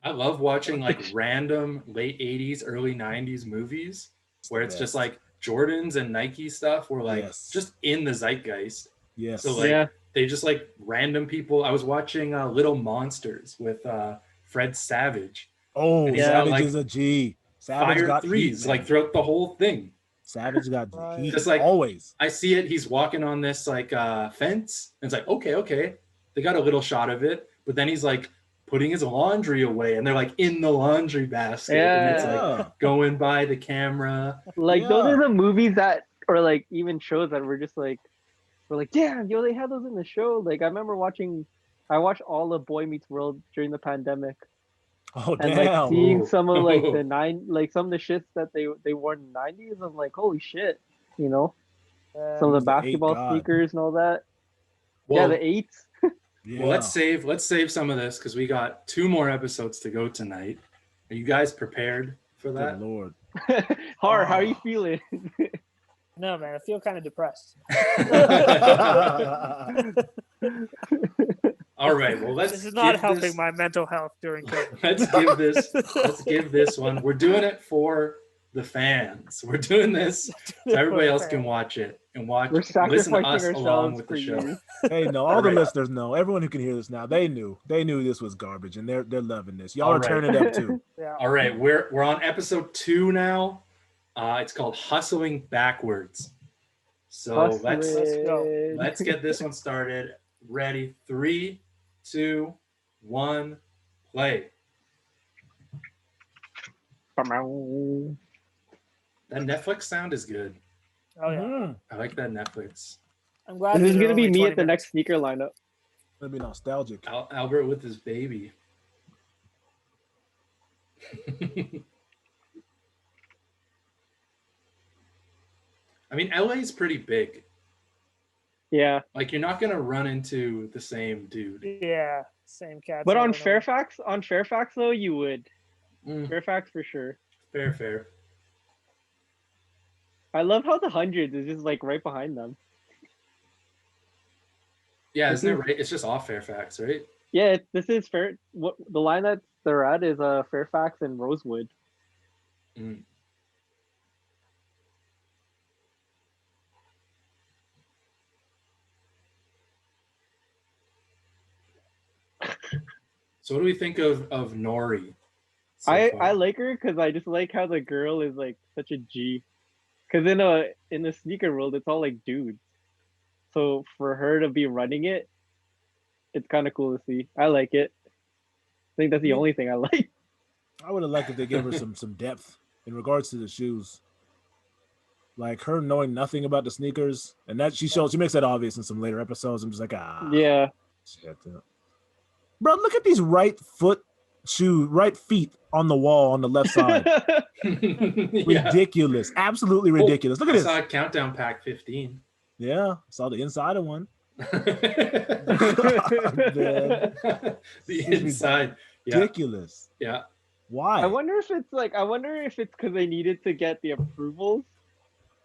I love watching like random late 80s, early 90s movies where it's just like Jordans and Nike stuff were like just in the zeitgeist. Yes. So like they just like random people. I was watching Little Monsters with Fred Savage. Oh, Savage is a G. Savage fire got threes heat, like throughout the whole thing. Savage got heat. Just like always. I see it. He's walking on this like fence, and it's like okay. They got a little shot of it, but then he's like putting his laundry away, and they're like in the laundry basket, and it's like going by the camera. Like those are the movies that, or like even shows that we're like, damn, yo, they had those in the show. Like I remember I watched all of Boy Meets World during the pandemic. Oh, and damn. like seeing some of like some of the shits that they wore in the 90s, I'm like, holy shit, some of the basketball sneakers and all that. Well, the 8s. Well, let's save some of this because we got 2 more episodes to go tonight. Are you guys prepared for that? Good Lord. How are you feeling? No, man, I feel kind of depressed. All right, well, this is not helping my mental health during COVID. Let's give this one. We're doing it for the fans. We're doing this so everybody else can watch it and listen to us along with the show. Hey, no, all the listeners know. Everyone who can hear this now, they knew this was garbage, and they're loving this. Y'all are turning up too. Yeah. All right, we're on episode 2 now. It's called Hustling Backwards. So let's get this one started. Ready? 3, 2, 1, play. That Netflix sound is good. Oh yeah. I like that Netflix. I'm glad This is these are gonna be only me 20 at the minutes. next sneaker lineup. Gonna be nostalgic. Albert with his baby. I mean, LA is pretty big. Yeah. Like, you're not gonna run into the same dude. Yeah, same cats. But over on and over. Fairfax though, you would. Mm, Fairfax for sure. fair. I love how the hundreds is just like right behind them. Yeah, This isn't it is- right? It's just off Fairfax, right? Yeah, this is fair. What the line that they're at is Fairfax and Rosewood. Mm. So what do we think of Nori? so I far? like her because I just like how the girl is like such a G. Because in the sneaker world, it's all like dudes. So for her to be running it, it's kind of cool to see. I like it. I think that's the only thing I like. I would have liked if they gave her some depth in regards to the shoes. Like her knowing nothing about the sneakers, and that she makes that obvious in some later episodes. I'm just like, Yeah. shit. Bro, look at these right feet on the wall on the left side. Yeah. Ridiculous. Absolutely ridiculous. Look at I this. saw a countdown pack 15. Yeah, saw the inside of one. The inside. Yeah. Ridiculous. Yeah. Why? I wonder if it's because they needed to get the approvals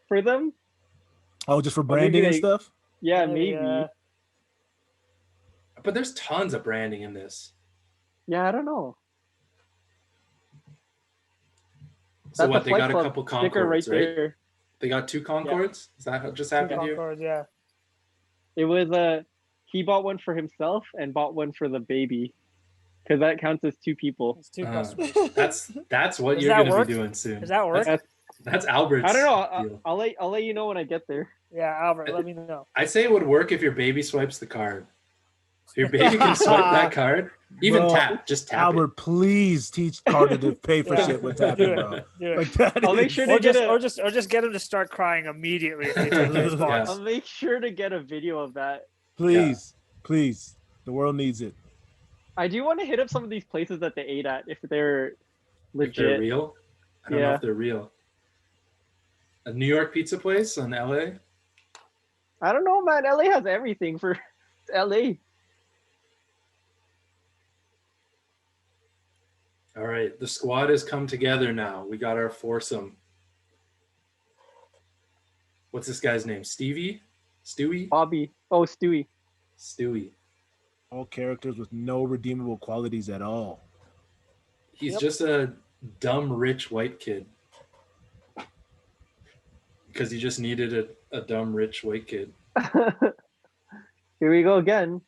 for them. Oh, just for maybe branding and they- stuff? Yeah, Maybe, maybe. But there's tons of branding in this. Yeah, I don't know. So That's what? a They Flight got a Club couple sticker right Concords, right? there. They got 2 Concords? Is that what just happened here? Concord, yeah. It was he bought one for himself and bought one for the baby, because that counts as 2 people. It's 2 Uh, customers. That's what Does you're that gonna work? be doing soon. Does that work? That's Albert's. I don't know. deal. I'll let you know when I get there. Yeah, Albert, let me know. I'd say it would work if your baby swipes the card. If your baby can swipe that card, even Bro, just tap Albert, please teach Carter to pay for Yeah. shit with Do tapping, it. bro. Do it. Like that I'll make is- sure Or to get just get him to start crying immediately if they take the response. I'll make sure to get a video of that. please. The world needs it. I do want to hit up some of these places that they ate at if they're If legit. they're real. I don't know Yeah. if they're real. A New York pizza place in LA. I don't know, man. LA has everything for LA. All right, the squad has come together now. We got our foursome. What's this guy's name? Stevie? Stewie? Bobby. Oh, Stewie. Stewie. All characters with no redeemable qualities at all. He's Yep. just a dumb, rich white kid. Because he just needed a dumb, rich white kid. Here we go again.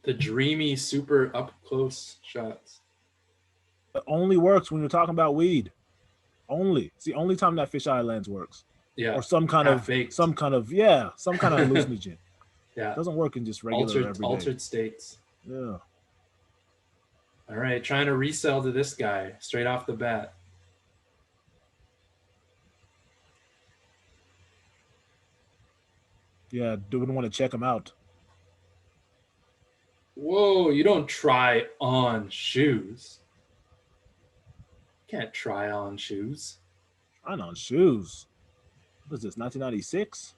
The dreamy, super up close shots. It only works when you're talking about weed. Only. It's the only time that fisheye lens works. Yeah. Or some kind Half-baked. of hallucinogen. Yeah. It doesn't work in just regular everyday. Altered states. Yeah. All right, trying to resell to this guy straight off the bat. Yeah, wouldn't want to check him out. Whoa, you don't try on shoes. Can't try on shoes. Trying on shoes. What is this, 1996?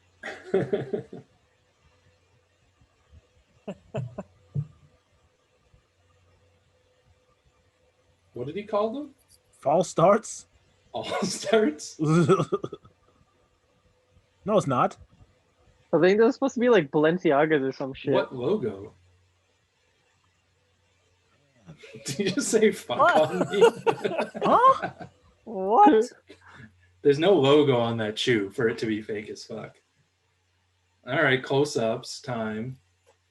What did he call them? False starts? All starts? No, it's not. I think those supposed to be like Balenciagas or some shit. What logo? Did you just say fuck What? on me? Huh? What? There's no logo on that shoe for it to be fake as fuck. All right, close-ups, time.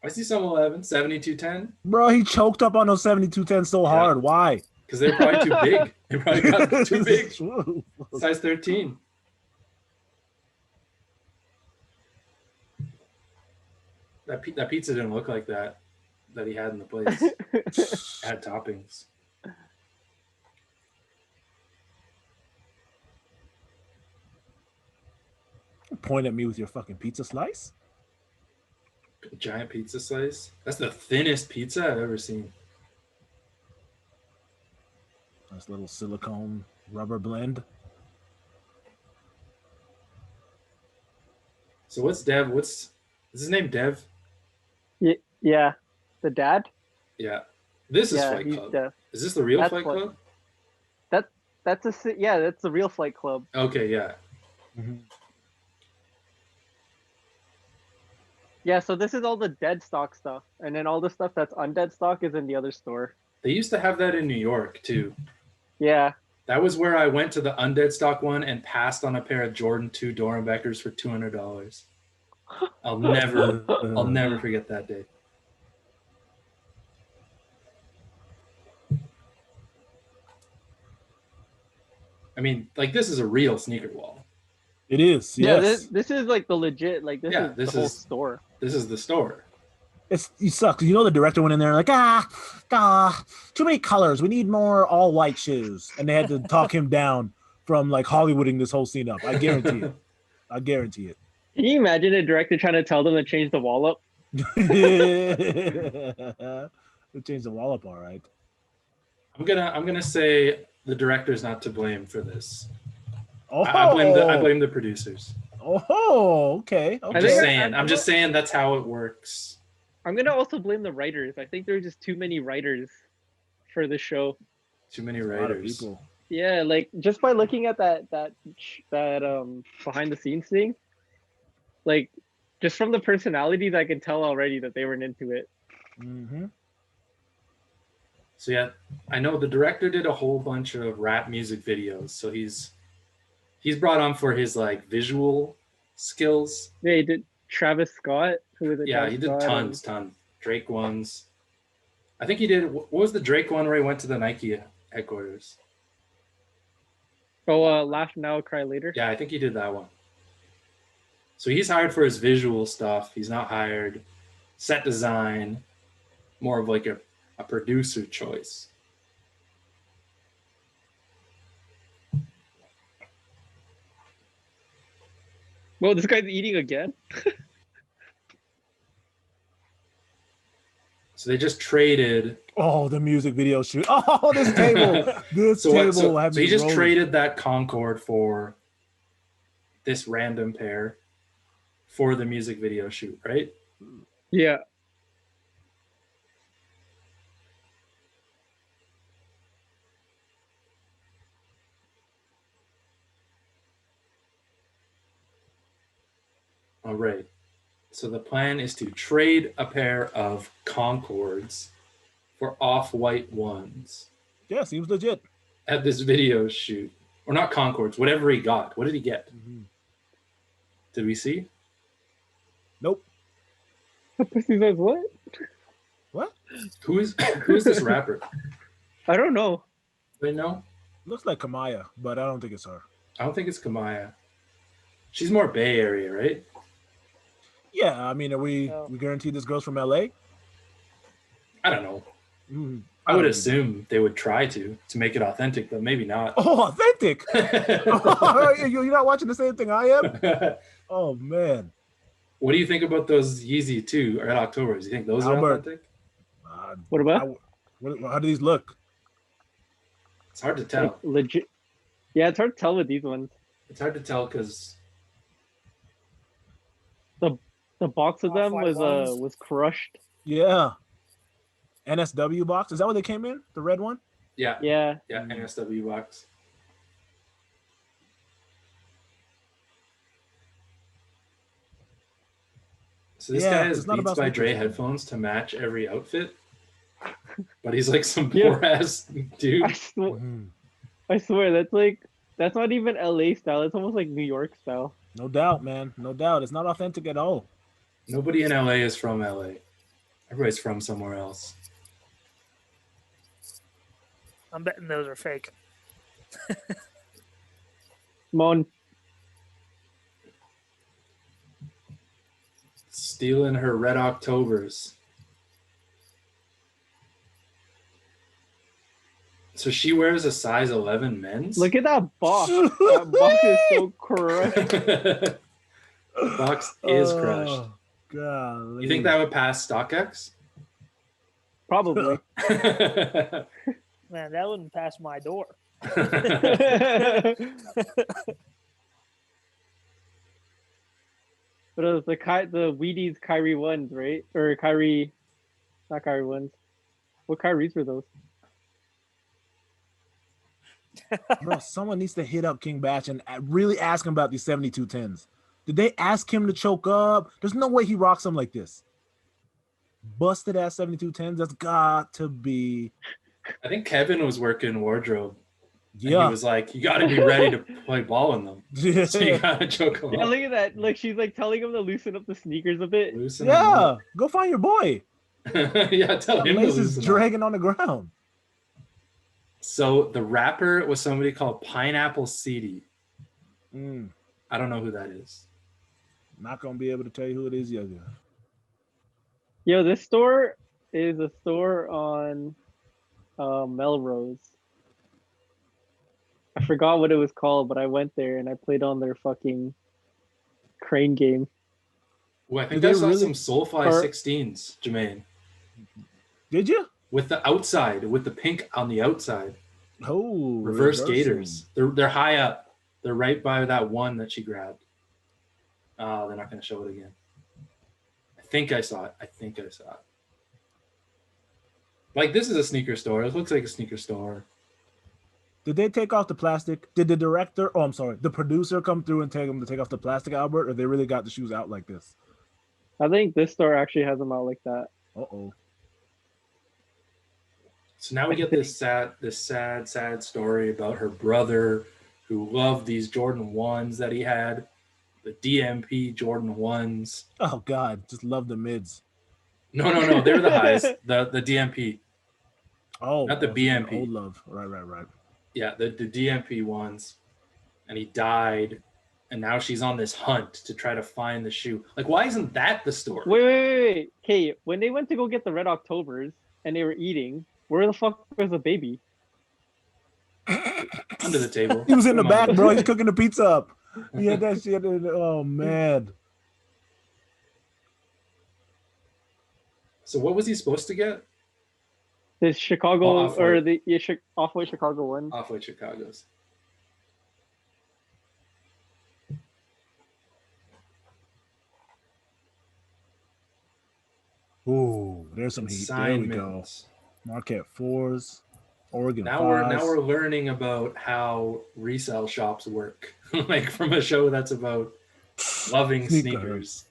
I see some 11, 7210, Bro, he choked up on those 7210 so hard. Why? because they're probably too big. They probably got too big. It's true. Size 13. That pizza didn't look like that he had in the place. It had toppings. Point at me with your fucking pizza slice. Giant pizza slice. That's the thinnest pizza I've ever seen. Nice little silicone rubber blend. So what's Dev? Is his name Dev? Yeah. The dad? Yeah. This is Yeah, Flight he's Club. Dev. Is this the real That's Flight Flight Club? That's the real Flight Club. Okay, yeah. Mm-hmm. Yeah, so this is all the dead stock stuff, and then all the stuff that's undead stock is in the other store. They used to have that in New York too. Yeah. That was where I went to the undead stock one and passed on a pair of Jordan 2 Dorenbeckers for $200. I'll never forget that day. I mean, like, this is a real sneaker wall. It is. Yeah, Yes. this is like the legit, like this is the whole store. This is the store. You suck. You know the director went in there like, too many colors. We need more all white shoes. And they had to talk him down from like Hollywooding this whole scene up. I guarantee it. I guarantee it. Can you imagine a director trying to tell them to change the wall up? They changed the wall up all right. I'm gonna say the director's not to blame for this. Oh, I blame the producers. Oh, okay. I'm just saying that's how it works. I'm gonna also blame the writers. I think there are just too many writers for the show. Too many A lot of writers. people. Yeah, like just by looking at that behind the scenes thing, like just from the personalities, I can tell already that they weren't into it. Mm-hmm. So yeah, I know the director did a whole bunch of rap music videos. So he's brought on for his like visual skills. Yeah, he did Travis Scott. Who was it? Yeah, Travis he did Scott tons. Drake ones. I think he did. What was the Drake one where he went to the Nike headquarters? Laugh Now, Cry Later. Yeah, I think he did that one. So he's hired for his visual stuff. He's not hired set design, more of like a producer choice. Well, this guy's eating again. So they just traded. Oh, the music video shoot. Oh, this table. So he just traded that Concorde for this random pair for the music video shoot, right? Yeah. All right. So the plan is to trade a pair of Concords for off-white ones. Yeah, seems legit. At this video shoot. Or not Concords, whatever he got. What did he get? Mm-hmm. Did we see? Nope. Pussy says what? What? Who is this rapper? I don't know. Do they know? Looks like Kamaya, but I don't think it's her. I don't think it's Kamaya. She's more Bay Area, right? Yeah, I mean, we guaranteed this girl's from LA? I don't know. Mm-hmm. I would assume they would try to make it authentic, but maybe not. Oh, authentic! You're not watching the same thing I am? Oh, man. What do you think about those Yeezy 2 Red Octobers? You think those are authentic? What about? How do these look? It's hard to tell. Like, legit. Yeah, it's hard to tell with these ones. It's hard to tell because the box of them was crushed. Yeah. NSW box. Is that what they came in? The red one? Yeah. Yeah. Yeah, NSW box. So this guy has Beats by Dre headphones to match every outfit. But he's like some poor ass dude. I swear that's not even LA style. It's almost like New York style. No doubt, man. No doubt. It's not authentic at all. Nobody in LA is from LA. Everybody's from somewhere else. I'm betting those are fake. Mon. Stealing her Red Octobers. So she wears a size 11 men's? Look at that box. That box is so crushed. Box is crushed. God. You think that would pass StockX? Probably. Man, that wouldn't pass my door. But it was the Wheaties Kyrie ones, right? Or Kyrie, not Kyrie ones. What Kyries were those? Bro, someone needs to hit up King Batch and really ask him about these 7210s. Did they ask him to choke up? There's no way he rocks them like this. Busted ass 7210s. That's got to be. I think Kevin was working wardrobe. Yeah. And he was like, you got to be ready to play ball in them. Yeah. So you got to choke them Yeah, up. look at that. Like she's like telling him to loosen up the sneakers a bit. Loosen them up. Go find your boy. Yeah, tell him to Lace is loosen up. dragging on the ground. So the rapper was somebody called Pineapple CD. I don't know who that is. Not gonna be able to tell you who it is yet. Yo, this store is a store on Melrose. I forgot what it was called, but I went there and I played on their fucking crane game. Well, I think Did I they saw really- some Soulfly 16s, Jermaine. Did you? With the outside, with the pink on the outside. Oh, Reverse reversing. Gators. They're high up. They're right by that one that she grabbed. Oh, they're not going to show it again. I think I saw it. Like, this is a sneaker store. It looks like a sneaker store. Did they take off the plastic? Did the director, the producer come through and tell them to take off the plastic, Albert, or they really got the shoes out like this? I think this store actually has them out like that. Uh-oh. So now we get this sad story about her brother who loved these Jordan 1s that he had, the DMP Jordan 1s. Oh, God. Just love the mids. No. They were the highs. The DMP. Oh. Not the BMP. Old love. Right. Yeah, the DMP ones. And he died. And now she's on this hunt to try to find the shoe. Like, why isn't that the story? Wait. Okay, when they went to go get the Red Octobers and they were eating, where the fuck was the baby? Under the table. He was in the Come on. back, bro. He's cooking the pizza up. He had that shit. Oh, man. So what was he supposed to get? This Chicago Off-White. or the Off-White Chicago one. Off-White Chicago's. Ooh, there's some heat. There we go. Assignments. Marquette 4s, Oregon Now 5s. we're learning about how resale shops work. Like from a show that's about loving Sneakerheads. sneakers.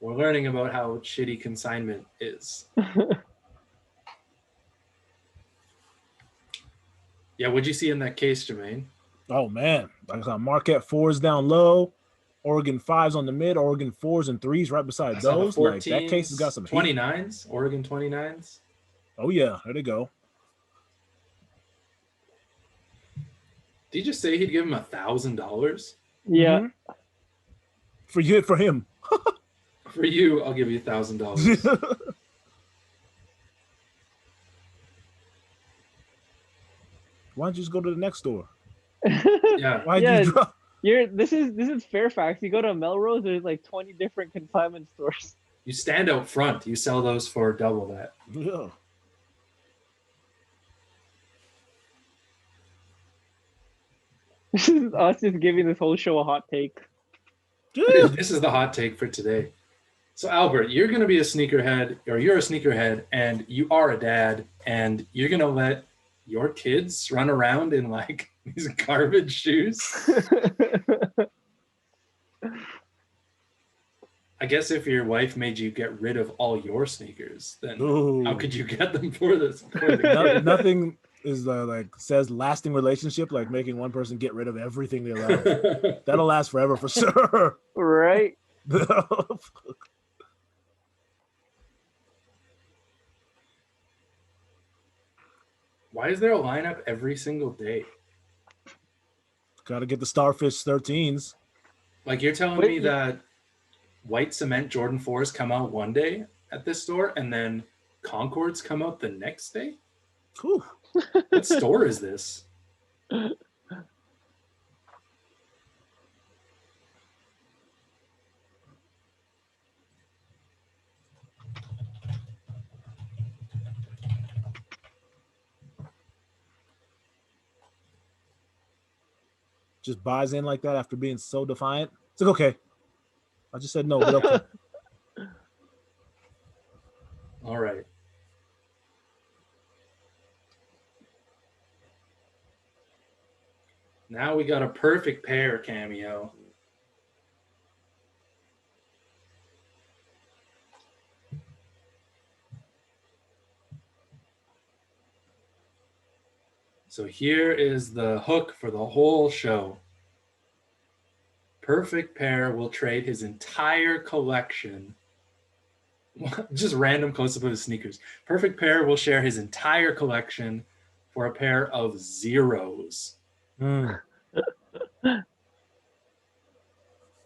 We're learning about how shitty consignment is. Yeah, what'd you see in that case, Jermaine? Oh, man. Like I saw Marquette 4s down low, Oregon 5s on the mid, Oregon 4s and 3s right beside I saw the those. Like, that case has got some heat. 29s, Oregon 29s. Oh, yeah. There they go. Did he just say he'd give him $1,000? Yeah. Mhm. For him. For you, I'll give you $1,000. Why don't you just go to the next store? Yeah. Why'd Yeah. you drop? This is Fairfax. You go to Melrose, there's like 20 different consignment stores. You stand out front. You sell those for double that. Yeah. This is us just giving this whole show a hot take. Yeah. This is the hot take for today. So Albert, you're going to be a sneakerhead, or you're a sneakerhead, and you are a dad, and you're going to let your kids run around in like these garbage shoes. I guess if your wife made you get rid of all your sneakers, then Ooh. how could you get them for this? For the kid? Nothing is like says lasting relationship like making one person get rid of everything they love. That'll last forever for sure. Right? Why is there a lineup every single day? Got to get the Starfish 13s. Like you're telling Wait, me you- that white cement Jordan 4s come out one day at this store and then Concords come out the next day? Whew. What store is this? just buys in like that after being so defiant. It's like, okay. I just said no, but okay. All right. Now we got a perfect pair cameo. So here is the hook for the whole show. Perfect pair will trade his entire collection. Just random close-up of his sneakers. Perfect pair will share his entire collection for a pair of zeros.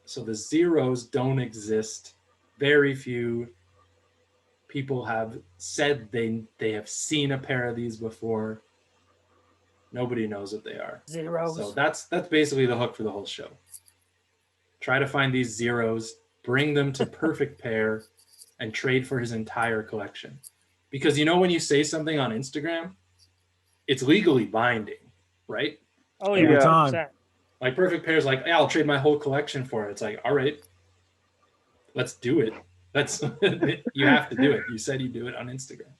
So the zeros don't exist. Very few people have said they have seen a pair of these before. Nobody knows what they are. Zeros. So that's basically the hook for the whole show. Try to find these zeros, bring them to perfect pair, and trade for his entire collection. Because you know when you say something on Instagram, it's legally binding, right? Oh Every yeah, time. 100%. Like perfect pair is like, yeah, I'll trade my whole collection for it. It's like, all right, let's do it. That's you have to do it. You said you do it on Instagram.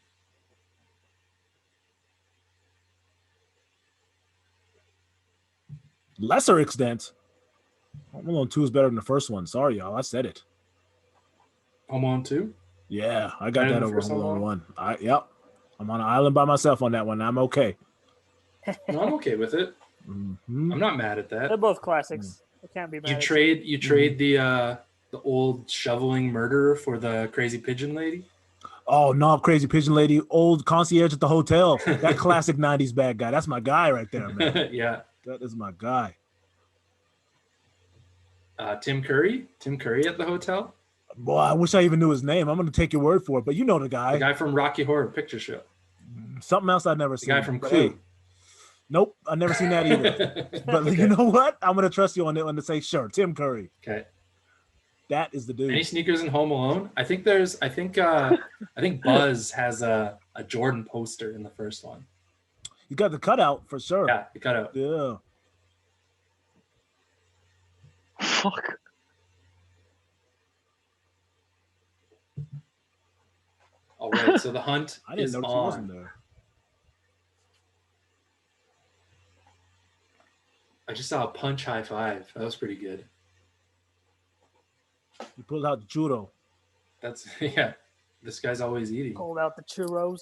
Lesser extent. Home Alone 2 is better than the first one. Sorry, y'all. I said it. Home Alone 2? Yeah, I got Better that than over first Home Alone Home 1. Yep. I'm on an island by myself on that one. I'm okay. No, I'm okay with it. Mm-hmm. I'm not mad at They're that. both classics. I can't be mad. You at trade the old shoveling murderer for the crazy pigeon lady? Oh, no, Crazy Pigeon Lady, old concierge at the hotel. That classic 90s bad guy. That's my guy right there, man. Yeah. That is my guy. Tim Curry at the hotel. Boy, I wish I even knew his name. I'm going to take your word for it, but you know the guy. The guy from Rocky Horror Picture Show. Something else I've never The seen. guy from But Clue. hey, nope, I've never seen that either. But Okay. you know what? I'm going to trust you on it and to say, sure, Tim Curry. Okay. That is the dude. Any sneakers in Home Alone? I think Buzz has a Jordan poster in the first one. You got the cutout for sure. Yeah, the cutout. Yeah. Fuck. All right, so the hunt I didn't is know she wasn't on. there. I just saw a punch high five. That was pretty good. You pulled out the churro. That's yeah. This guy's always eating. Pulled out the churros.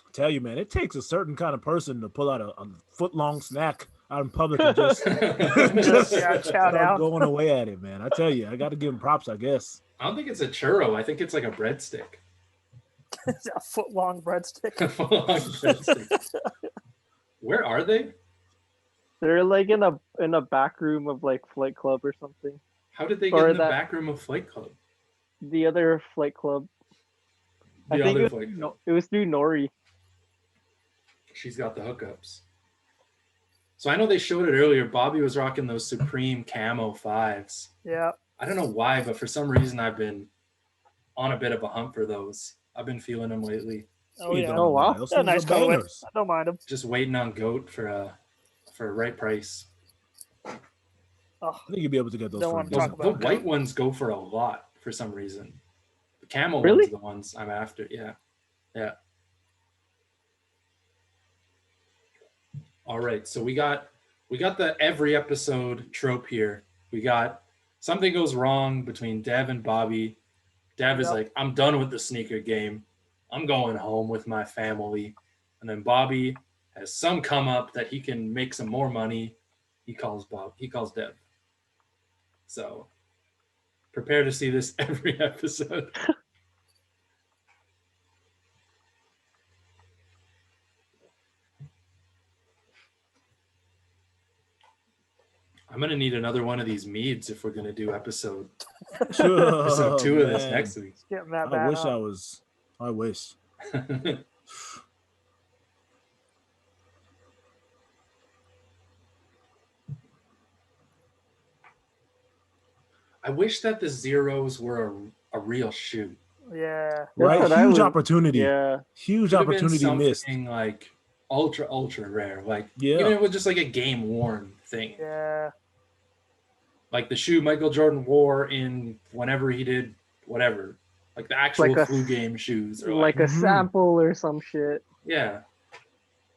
I tell you, man, it takes a certain kind of person to pull out a foot-long snack out in public and just, just Shout start out. going away at it, man. I tell you, I got to give him props, I guess. I don't think it's a churro. I think it's like a breadstick. It's a foot long breadstick. A full-on breadstick. Where are they? They're like in a back room of like Flight Club or something. How did they get Or in the that- back room of Flight Club? The other Flight Club. I The think other it was, Flight Club. it was through Nori. She's got the hookups. So I know they showed it earlier. Bobby was rocking those Supreme Camo 5s. Yeah. I don't know why, but for some reason I've been on a bit of a hump for those. I've been feeling them lately. Oh yeah. Oh, wow. Those They're things nice are colorway. bangers. I don't mind them. Just waiting on GOAT for a right price. Oh, I think you'll be able to get those Don't for want to Those, talk the about white GOAT. ones go for a lot for some reason. The Camo Really? ones are the ones I'm after. Yeah. Yeah. All right. So we got the every episode trope here. We got something goes wrong between Dev and Bobby. Dev is Yep. like, I'm done with the sneaker game. I'm going home with my family. And then Bobby has some come up that he can make some more money. He calls Dev. So prepare to see this every episode. I'm gonna need another one of these meads if we're gonna do episode 2 of this Man. next week. It's getting that I bad. wish huh? I was. I wish. I wish that the zeros were a real shoe. Yeah. Right? what I Huge was- opportunity. Yeah. Huge Could have been opportunity missed. something like ultra rare. Like Yeah. even if it was just like a game worn thing. Yeah. Like the shoe Michael Jordan wore in whenever he did whatever. Like the actual Like a flu game shoes. Or like a Mhm. sample or some shit. yeah.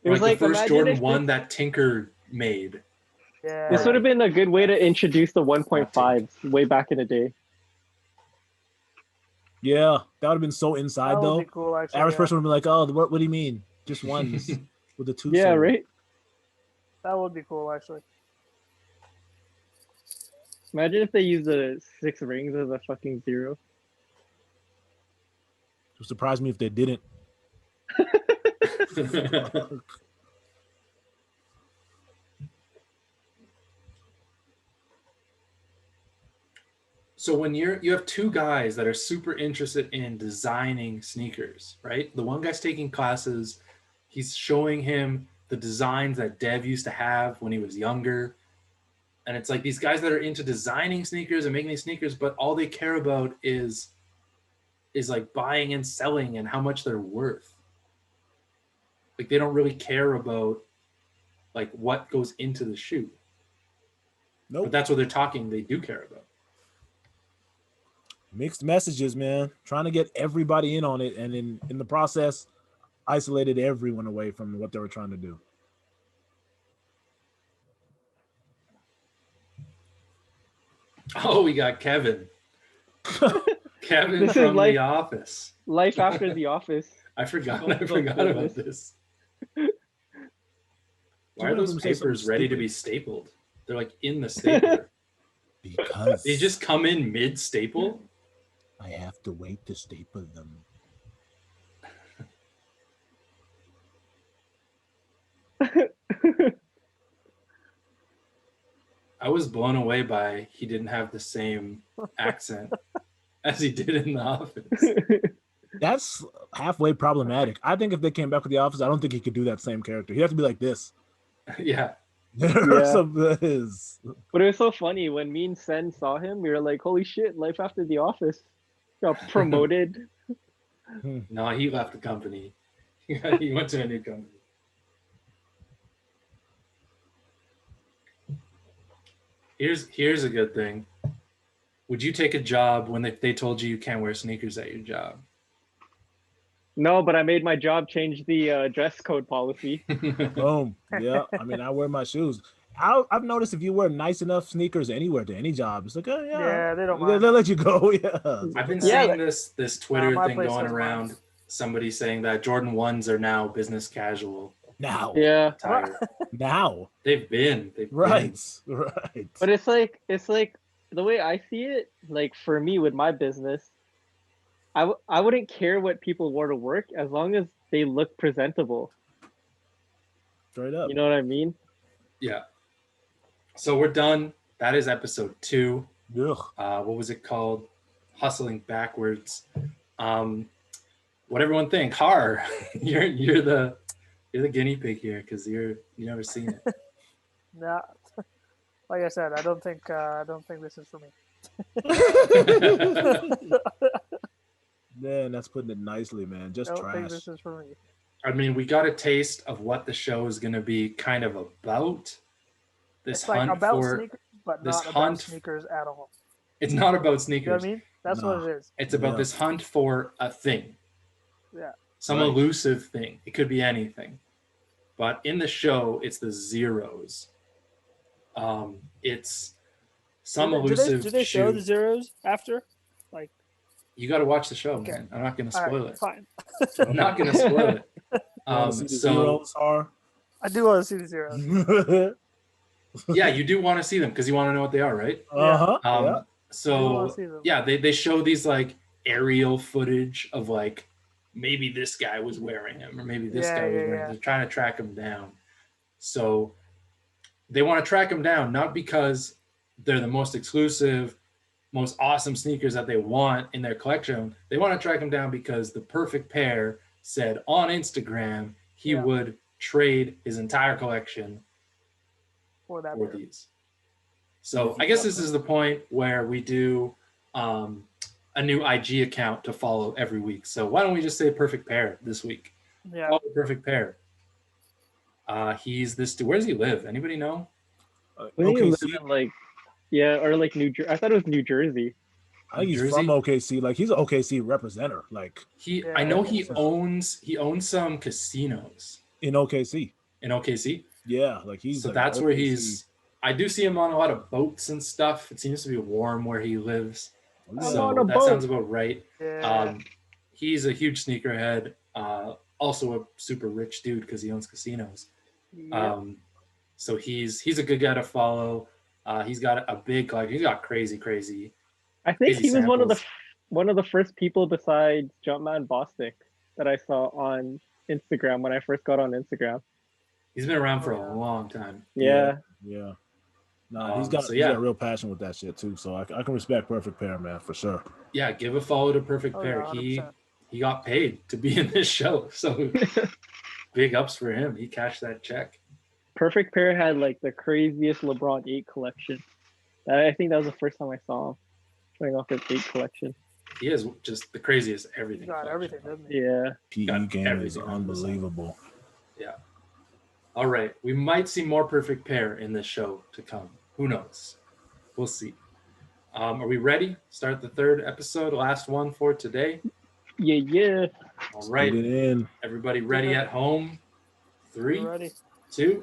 It Or was like the like, first imagine Jordan if 1 that Tinker made. Yeah. this would have been a good way to introduce the 1.5s way back in the day. Yeah, that would have been so inside That would though. be cool, actually. Average Yeah. person would be like, "Oh, what do you mean? Just ones with the two." Yeah, sole." right? That would be cool, actually. Imagine if they used the 6 rings as a fucking 0. It would surprise me if they didn't. So when you have two guys that are super interested in designing sneakers, right? The one guy's taking classes, he's showing him the designs that Dev used to have when he was younger. And it's like these guys that are into designing sneakers and making these sneakers, but all they care about is like buying and selling and how much they're worth. Like they don't really care about like what goes into the shoe. Nope. But that's what they do care about. Mixed messages, man. Trying to get everybody in on it, and in the process, isolated everyone away from what they were trying to do. Oh, we got Kevin. Kevin This is from like- The Office. Life after The Office. I forgot goodness. about this. Why are those papers ready to be stapled? They're like in the stapler. Because They just come in mid-staple? I have to wait to staple them. I was blown away by he didn't have the same accent as he did in The Office. That's halfway problematic. I think if they came back with The Office, I don't think he could do that same character. He'd have to be like this. Yeah. Some of this. But it was so funny when me and Sen saw him, we were like, holy shit, Life after The Office. Got promoted. No, he left the company. He went to a new company. Here's a good thing. Would you take a job when they told you can't wear sneakers at your job? No, but I made my job change the dress code policy. Boom. Yeah. I mean, I wear my shoes. I've noticed if you wear nice enough sneakers anywhere to any job, it's like, oh yeah, Yeah, they don't mind. they'll let you go. Yeah. I've been Yeah, seeing this Twitter my thing place going doesn't around. mind. Somebody saying that Jordan 1s are now business casual Now. Yeah. attire. Now. They've been. Right. Right. But it's like the way I see it, like for me with my business, I wouldn't care what people wore to work as long as they look presentable. Straight up. You know what I mean? Yeah. So we're done. That is episode 2. Ugh. What was it called? Hustling Backwards. What everyone think? Har, you're the guinea pig here because you never seen it. Nah. Like I said, I don't think this is for me. Man, that's putting it nicely, man. Just I don't think trash. this is for me. I mean, we got a taste of what the show is going to be kind of about. This It's like hunt about for sneakers, but this not about hunt- sneakers at all. it's not about You know sneakers. what I mean? That's No. what it is. It's about Yeah. this hunt for a thing. Yeah. Some Right. elusive thing. It could be anything. But in the show, it's the zeros. It's some elusive Do they show shoe. the zeros after? You got to watch the show, Okay. man. I'm not going to All spoil right, it. fine. I'm not going to spoil it. Wanna see the So zeros are. I do want to see the zeros. yeah, you do want to see them because you want to know what they are, right? Uh-huh. I Yeah. do wanna So see them. yeah, they show these like aerial footage of like maybe this guy was wearing them or maybe this guy was wearing them. Yeah. They're trying to track him down. So they want to track him down not because they're the most exclusive, most awesome sneakers that they want in their collection. They want to track him down because the perfect pair said on Instagram he Yeah. would trade his entire collection For that for pair. these. So I guess this is the point where we do a new IG account to follow every week. So why don't we just say perfect pair this week? Yeah. Follow the perfect pair. He's this dude. Where does he live? Anybody know? Wouldn't he live OKC. in like, yeah, or like New Jersey? I thought it was New Jersey. I think he's Jersey? from OKC. Like he's an OKC representative. Like I know I think so. he owns some casinos in OKC. in OKC. Yeah, like he's. So like that's where OKC. he's. I do see him on a lot of boats and stuff. It seems to be warm where he lives. Yeah. So on a that boat. sounds about right. Yeah. He's a huge sneakerhead. Also a super rich dude because he owns casinos. Yeah. So he's a good guy to follow. He's got a big, like, he's got crazy. I think crazy he was samples. one of the first people besides Jumpman Bostic that I saw on Instagram when I first got on Instagram. He's been around for a long time. Yeah. Yeah. No, he's got yeah. a real passion with that shit too. So I can respect Perfect Pair, man, for sure. Yeah, give a follow to Perfect Oh, Pair. yeah, 100%. He got paid to be in this show, so big ups for him. He cashed that check. Perfect Pair had like the craziest LeBron 8 collection. I think that was the first time I saw him showing off his 8 collection. He is just the craziest everything. He got collection. everything, doesn't he? Yeah. PE Got game is everything on this unbelievable. Yeah. All right. We might see more Perfect Pair in this show to come. Who knows? We'll see. Are we ready? Start the third episode, last one for today. Yeah. All right. Get it in. Everybody ready at home? 3, We're ready. 2,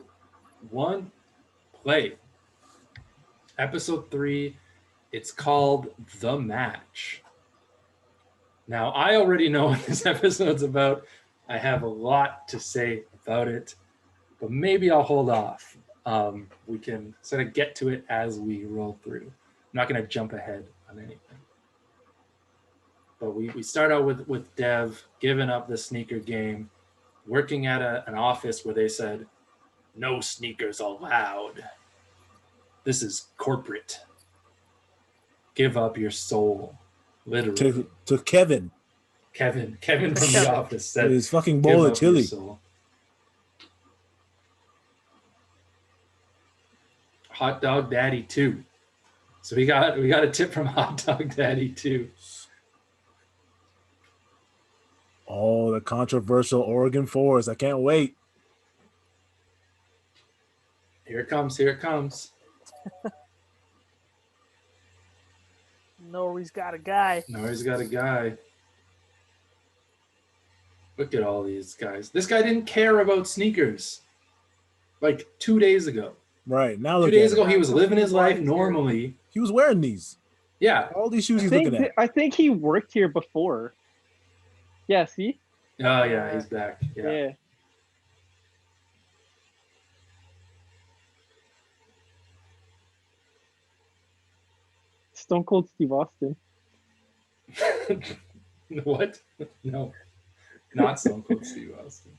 1, play. Episode 3. It's called The Match. Now, I already know what this episode's about. I have a lot to say about it, but maybe I'll hold off. We can sort of get to it as we roll through. I'm not going to jump ahead on anything. But we start out with Dev giving up the sneaker game, working at an office where they said, no sneakers allowed. This is corporate. Give up your soul. Literally. To Kevin. Kevin from the office said, His fucking give bowl of up your chili. soul. Hot Dog Daddy 2. So we got a tip from Hot Dog Daddy 2. Oh, the controversial Oregon Forest. I can't wait. Here it comes. Norrie's got a guy. Now he's got a guy. Look at all these guys. This guy didn't care about sneakers like 2 days ago. Right. Now 2 look days at ago, him. he was living his life normally. He was wearing these. Yeah. All these shoes he's looking at. I think he worked here before. Yeah, see? Oh, yeah, he's back. Yeah. Stone Cold Steve Austin. What? No. Not Stone Cold Steve Austin.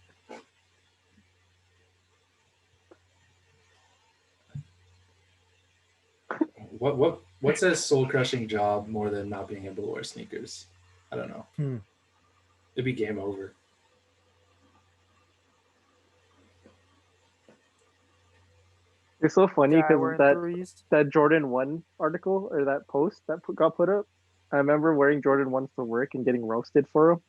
What says soul crushing job more than not being able to wear sneakers? I don't know. It'd be game over. It's so funny Guy because wearing that threes. that Jordan 1 article or that post that got put up, I remember wearing Jordan 1s to work and getting roasted for them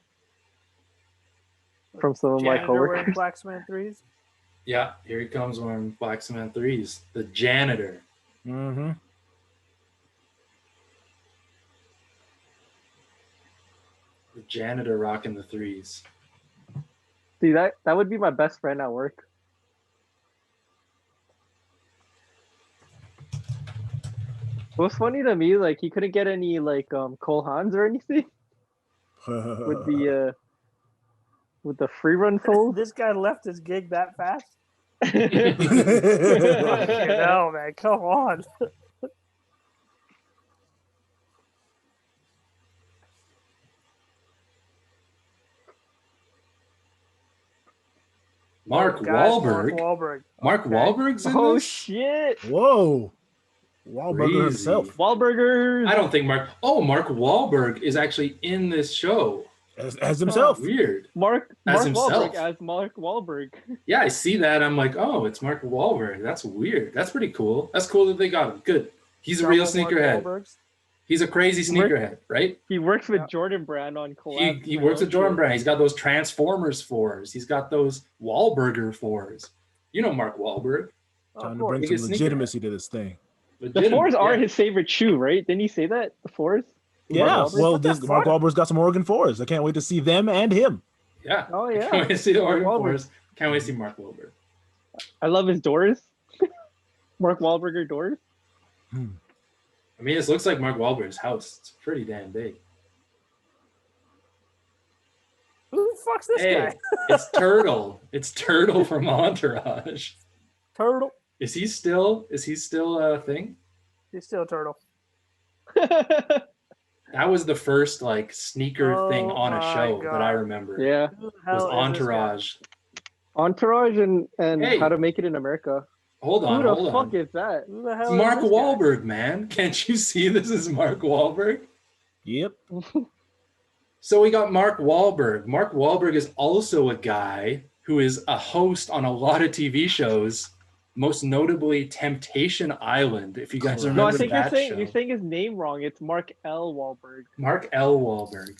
from some of my Janitor wearing coworkers. black cement threes. Yeah, here he comes wearing black cement threes. The janitor. Mm-hmm. The janitor rocking the threes. See, that would be my best friend at work. It was funny to me, like he couldn't get any like Cole Hans or anything with the free run sold. This guy left his gig that fast. Yeah. No, man, come on. Mark Guys, Wahlberg. Mark Okay. Wahlberg's in Oh this? shit! Whoa. Wahlburger Crazy. himself. Wahlburgers. I don't think Mark Wahlberg is actually in this show. As himself. Weird. Mark As Wahlberg himself. as Mark Wahlberg. Yeah, I see that. I'm like, oh, it's Mark Wahlberg. That's weird. That's pretty cool. That's cool that they got him. Good. He's a real sneakerhead. He's a crazy sneakerhead, right? He works with Yeah. Jordan Brand on collabs. He works with Jordan Brand. He's got those Transformers 4s. He's got those Wahlburger 4s. You know Mark Wahlberg. Time to bring some Biggest legitimacy to this thing. The fours are his favorite shoe, right? Didn't he say that? The fours? Yeah. Well, Mark Wahlberg's got some Oregon fours. I can't wait to see them and him. Yeah. Oh, yeah. I can't wait to see the Oregon fours. Can't wait to see Mark Wahlberg. I love his doors. Mark Wahlberger doors. I mean, this looks like Mark Wahlberg's house. It's pretty damn big. Who the fuck's this guy? It's Turtle. It's Turtle from Entourage. Turtle. Is he still a thing? He's still a turtle. That was the first like sneaker thing on a show that I remember. Yeah. It was Entourage. Entourage and How to Make It in America. Hold on. Who the fuck is that? Who the hell it's Mark Wahlberg, man. Can't you see this is Mark Wahlberg? Yep. So we got Mark Wahlberg. Mark Wahlberg is also a guy who is a host on a lot of TV shows, most notably Temptation Island, if you guys remember that show. No, I think you're saying his name wrong. It's Mark L. Wahlberg. Mark L. Wahlberg.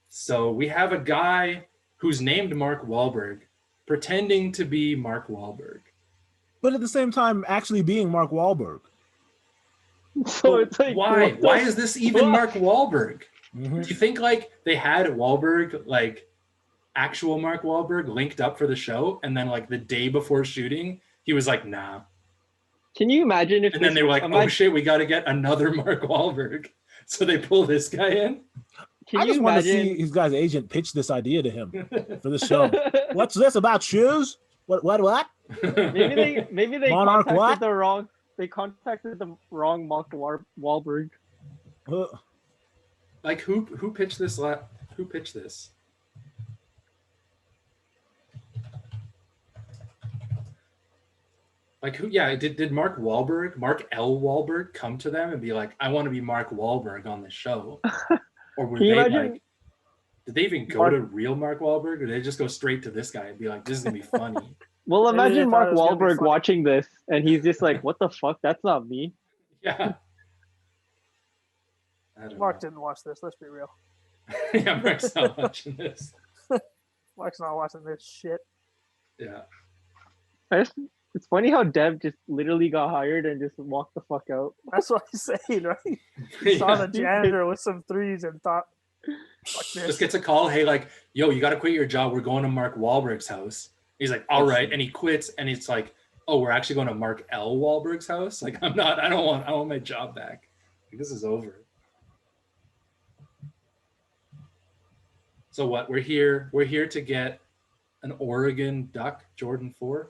So we have a guy who's named Mark Wahlberg pretending to be Mark Wahlberg. But at the same time, actually being Mark Wahlberg. So it's like, why? Why is this even Mark Wahlberg? Mm-hmm. Do you think like they had Wahlberg, like actual Mark Wahlberg, linked up for the show, and then like the day before shooting, he was like, "Nah." Can you imagine if? And then they were like, "Oh shit, we got to get another Mark Wahlberg," so they pull this guy in. I just want to see his guy's agent pitch this idea to him for the show. What's this about shoes? What? Maybe they Monarch contacted the wrong. They contacted the wrong Mark Wahlberg. Like who pitched this? Who pitched this? Like who? Yeah, did Mark Wahlberg, Mark L. Wahlberg, come to them and be like, "I want to be Mark Wahlberg on this show," or were they like? Did they even go to real Mark Wahlberg, or did they just go straight to this guy and be like, "This is gonna be funny"? Well, imagine Mark Wahlberg watching this, and he's just like, "What the fuck? That's not me." Yeah. Mark didn't watch this. Let's be real. Yeah, Mark's not watching this. Mark's not watching this shit. Yeah. It's funny how Dev just literally got hired and just walked the fuck out. That's what he's saying, right? He saw the janitor with some threes and thought, fuck this. Just gets a call, hey, like, yo, you got to quit your job. We're going to Mark Wahlberg's house. He's like, all right. And he quits. And it's like, oh, we're actually going to Mark L. Wahlberg's house? Like, I want my job back. Like, this is over. So what? We're here to get an Oregon Duck Jordan 4.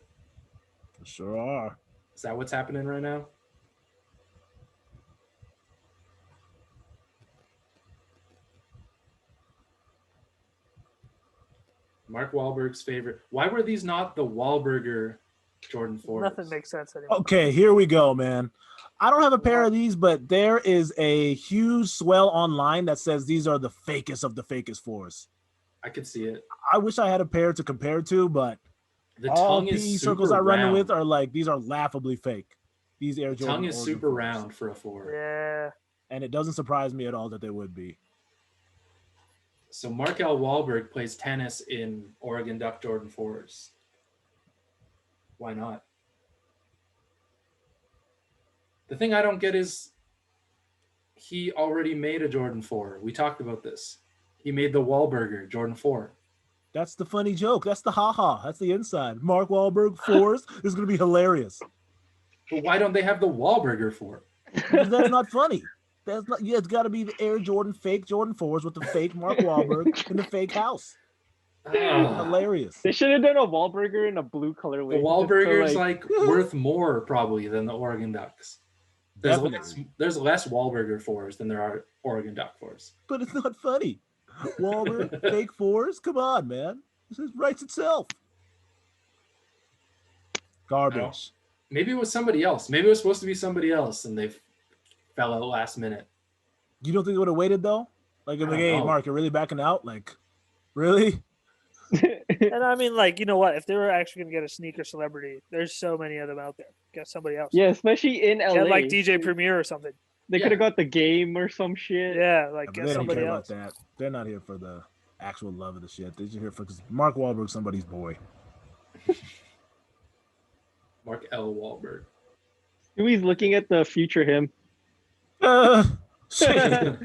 Sure are. Is that what's happening right now? Mark Wahlberg's favorite. Why were these not the Wahlberger Jordan 4s? Nothing makes sense anymore. Okay, here we go, man. I don't have a pair of these, but there is a huge swell online that says these are the fakest of the fakest 4s. I could see it. I wish I had a pair to compare to, but the all tongue PE is circles I run round. with are like, these are laughably fake. These Air Jordan. The tongue is Oregon super 4s. round for a 4. Yeah. And it doesn't surprise me at all that they would be. So Mark L. Wahlberg plays tennis in Oregon Duck Jordan 4s. Why not? The thing I don't get is he already made a Jordan 4. We talked about this. He made the Wahlberger Jordan 4. That's the funny joke. That's the haha. That's the inside. Mark Wahlberg 4s is going to be hilarious. But why don't they have the Wahlberger 4? Because that's not funny. That's not. Yeah, it's got to be the Air Jordan fake Jordan 4s with the fake Mark Wahlberg in the fake house. Hilarious. They should have done a Wahlberger in a blue colorway. The Wahlberger's like worth more probably than the Oregon Ducks. There's less Wahlberger 4s than there are Oregon Duck 4s. But it's not funny. Wahlberg fake 4s? Come on, man. This writes itself. Garbage. Maybe it was somebody else. Maybe it was supposed to be somebody else, and they fell out last minute. You don't think they would have waited though? Like, hey, Mark, you're really backing out? Like, really? And I mean, like, you know what? If they were actually going to get a sneaker celebrity, there's so many of them out there. Get somebody else. Yeah, especially in LA. Get like DJ Premier or something. They could have got the Game or some shit. Yeah, like get they don't somebody care else. about that. They're not here for the actual love of the shit. They're just here for because Mark Wahlberg's somebody's boy. Mark L. Wahlberg. Stewie's looking at the future him. Shit.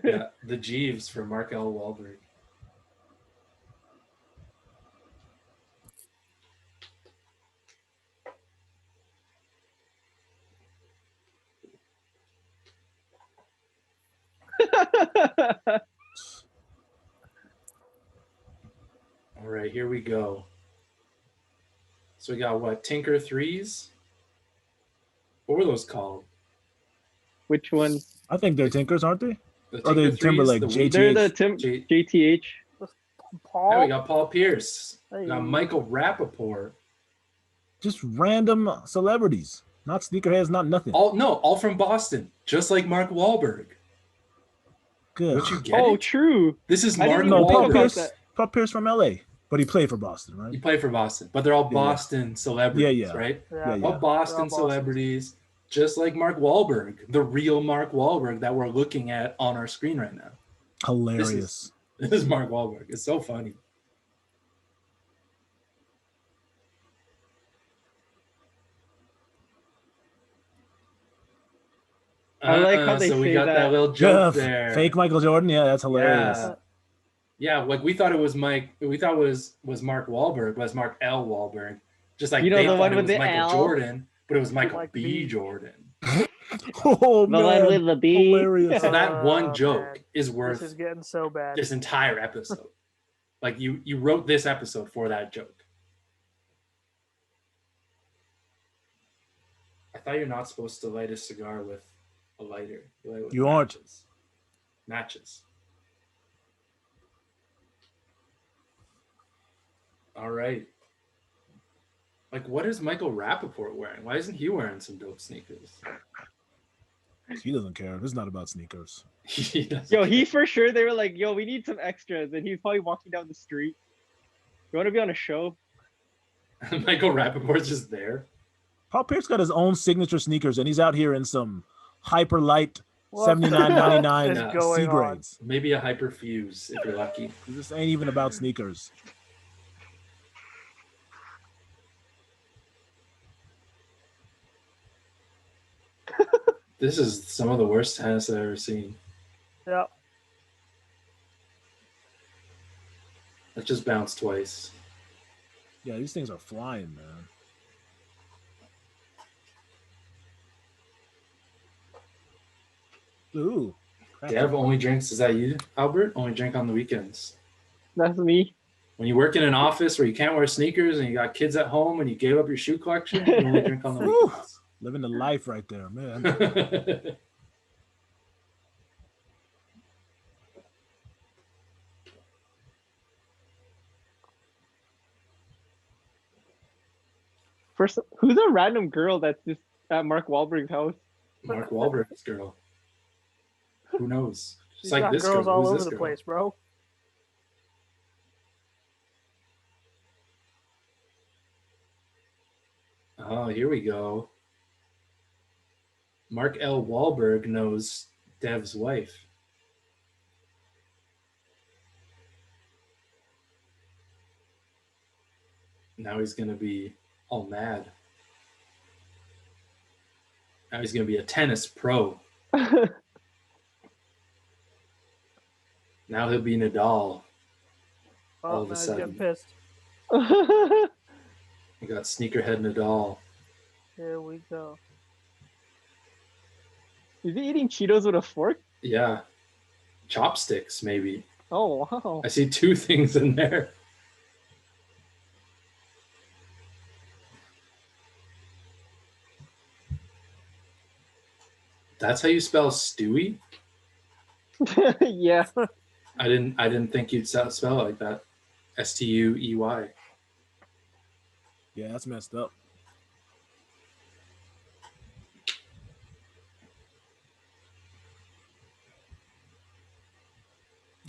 Yeah, the Jeeves for Mark L. Wahlberg. All right, here we go. So we got what? Tinker 3s? What were those called? Which one? I think they're Tinkers, aren't they? The Or they Tinker 3s, Timberlake, the JT. They're the JTH. Paul. Now we got Paul Pierce. Hey. We got Michael Rappaport. Just random celebrities. Not sneakerheads, not nothing. All from Boston, just like Mark Wahlberg. Good. Don't you get Oh, it? true. This is I Mark didn't No, think Paul about Wahlberg. Pierce. Paul Pierce from LA, but he played for Boston, right? He played for Boston, but they're all Yeah, yeah. Boston celebrities, Yeah. right? Yeah, Yeah, All yeah. Boston celebrities, just like Mark Wahlberg, the real Mark Wahlberg that we're looking at on our screen right now. Hilarious. This is Mark Wahlberg. It's so funny. I like how they so we say got that that. little Yeah, joke there. fake Michael Jordan. Yeah, that's hilarious. Yeah, like we thought it was Mike. We thought it was Mark Wahlberg, but it's Mark L. Wahlberg. Just like You know, they the thought one it with was the Michael L? Jordan, but it was Michael Like B. B. Jordan. Oh The one man, with the B. hilarious. So that one Oh, joke man. is This worth is getting so bad. this entire episode. Like you wrote this episode for that joke. I thought you're not supposed to light a cigar with a lighter. You light it with You aren't. Matches. All right. Like, what is Michael Rappaport wearing? Why isn't he wearing some dope sneakers? He doesn't care. This is not about sneakers. He doesn't Yo, he care. for sure, they were like, yo, we need some extras. And he's probably walking down the street. You want to be on a show? Michael Rappaport's just there. Paul Pierce got his own signature sneakers, and he's out here in some hyper light What the $79.99 hell is Yeah. going C on? grades. Maybe a hyperfuse if you're lucky. This ain't even about sneakers. This is some of the worst tennis I've ever seen. Yeah. It just bounced twice. Yeah, these things are flying, man. Ooh. Dev only drinks. Is that you, Albert? Only drink on the weekends. That's me. When you work in an office where you can't wear sneakers and you got kids at home and you gave up your shoe collection, you only drink on the Whew. weekends. Living the life right there, man. First, who's a random girl that's just at Mark Wahlberg's house? Mark Wahlberg's girl. Who knows? She's It's like got this girls girl. all Who's over this the girl? place, bro. Oh, here we go. Mark L. Wahlberg knows Dev's wife. Now he's going to be all mad. Now he's going to be a tennis pro. Now he'll be Nadal. Oh, All of a now he's sudden. getting pissed. We got sneakerhead Nadal. Here we go. Is he eating Cheetos with a fork? Yeah. Chopsticks, maybe. Oh, wow. I see two things in there. That's how you spell Stewie? Yeah. I didn't think you'd spell it like that. Stuey. Yeah, that's messed up.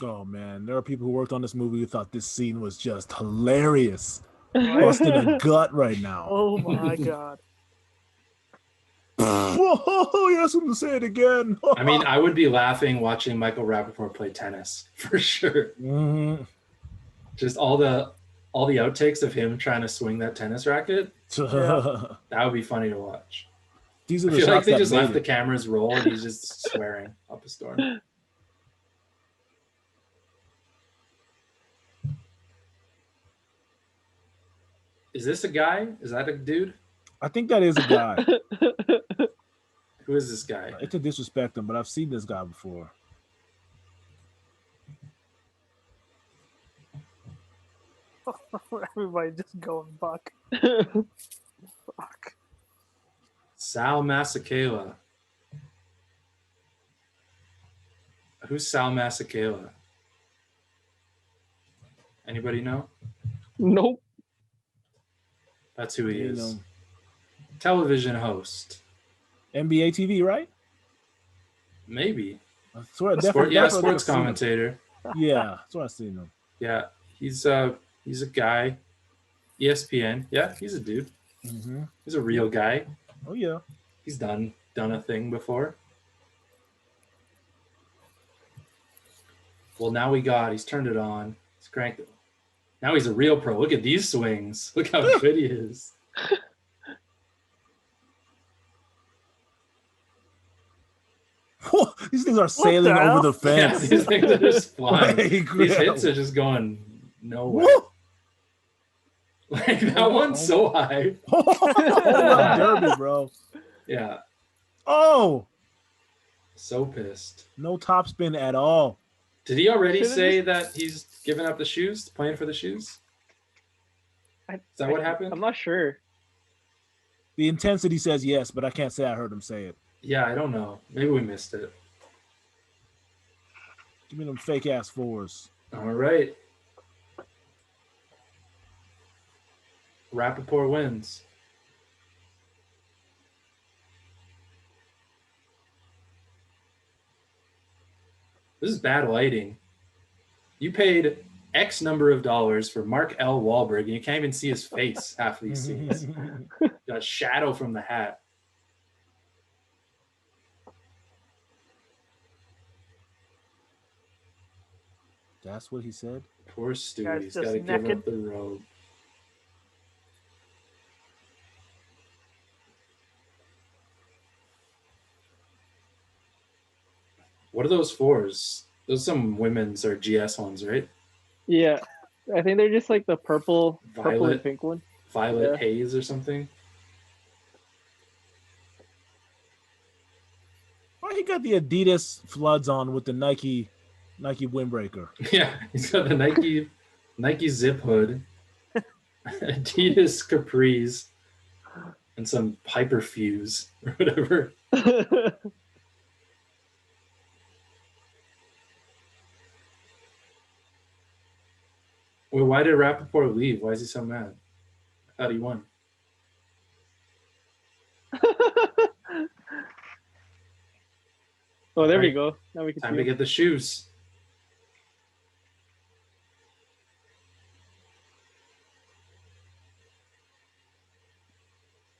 Oh man, there are people who worked on this movie who thought this scene was just hilarious. Busting a gut right now. Oh my god. Whoa, you asked him to say it again. I mean, I would be laughing watching Michael Rappaport play tennis for sure. Mhm. Just all the all the outtakes of him trying to swing that tennis racket. That would be funny to watch. These are I the feel shots like they that just made left the it. cameras roll and he's just swearing up a storm. Is this a guy? Is that a dude? I think that is a guy. Who is this guy? It's to disrespect him, but I've seen this guy before. Everybody just going buck. Fuck. Sal Masakela. Who's Sal Masakela? Anybody know? Nope. That's who he You is. know. Television host. NBA TV, right? Maybe. I swear, definitely, Sports commentator. Yeah, that's what I seen him. Yeah, he's a guy. ESPN. Yeah, he's a dude. Mm-hmm. He's a real guy. Oh yeah. He's done a thing before. Well, now he's turned it on. He's cranked it. Now he's a real pro. Look at these swings. Look how good he is. These things are sailing the over hell? the Yeah, fence. these things are just flying. Like, These yeah. hits are just going nowhere. Woo! Like that one's so high. Derby, bro. Yeah, Oh, so pissed. no topspin at all. Did he already Should've say that he's giving up the shoes, playing for the shoes? Is that what happened? I'm not sure. The intensity says yes, but I can't say I heard him say it. Yeah, I don't know. Maybe we missed it. Give me them fake ass fours. All right. Rappaport wins. This is bad lighting. You paid X number of dollars for Mark L. Wahlberg, and you can't even see his face half these scenes. Got a shadow from the hat. That's what he said. Poor Stu. Guy's He's just got to give naked. up the robe. What are those fours? Those are some women's or GS ones, right? Yeah, I think they're just like the purple and Violet. pink one. Violet Yeah. haze or something. Why he got the Adidas floods on with the Nike windbreaker? Yeah, he's got the Nike zip hood, Adidas capris, and some Piper fuse or whatever. Well, why did Rappaport leave? Why is he so mad? I thought he won. Oh, there we Right. go. Now we can Time see to it. get the shoes.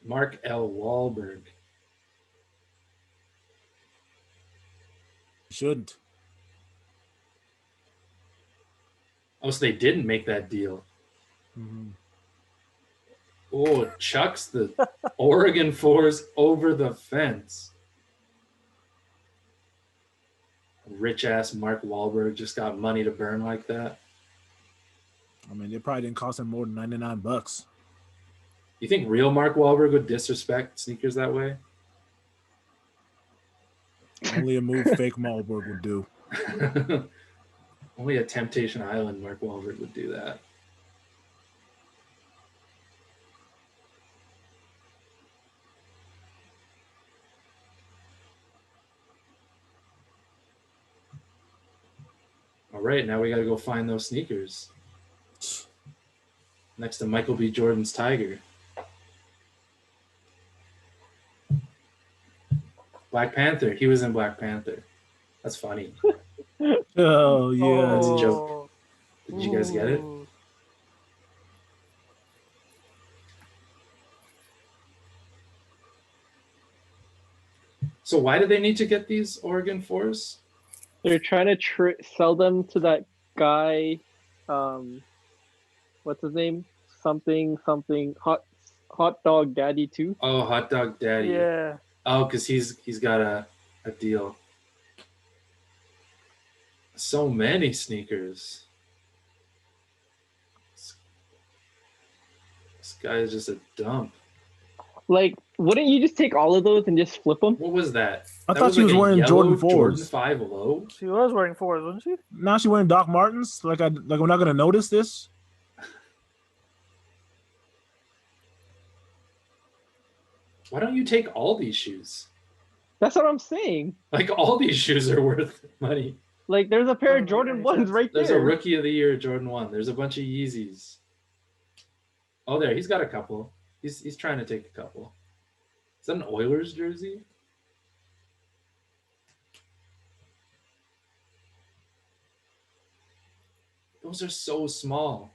Mark L. Wahlberg. Shouldn't. Oh, so they didn't make that deal. Mhm. Oh, chucks the Oregon fours over the fence. Rich ass Mark Wahlberg just got money to burn like that. I mean, it probably didn't cost him more than $99. You think real Mark Wahlberg would disrespect sneakers that way? Only a move fake Wahlberg would do. Only a Temptation Island Mark Wahlberg would do that. All right, now we got to go find those sneakers. Next to Michael B. Jordan's Tiger. Black Panther. He was in Black Panther. That's funny. Oh yeah. That's a joke. Did you guys get it? Ooh. So why do they need to get these Oregon fours? They're trying to sell them to that guy. What what's his name? Something hot dog daddy too. Oh, hot dog daddy. Yeah. Oh, because he's got a deal. So many sneakers. This guy is just a dump. Like, wouldn't you just take all of those and just flip them? What was that? I That thought she was like a wearing yellow Jordan 4s. Jordan 5 low. She was wearing 4s, wasn't she? Now she wearing Doc Martens. Like we're not gonna notice this. Why don't you take all these shoes? That's what I'm saying. Like, all these shoes are worth money. Like, there's a pair of Doesn't make Jordan any 1s sense. right There's there. a Rookie of the Year Jordan 1. There's a bunch of Yeezys. Oh, there. He's got a couple. He's trying to take a couple. Is that an Oilers jersey? Those are so small.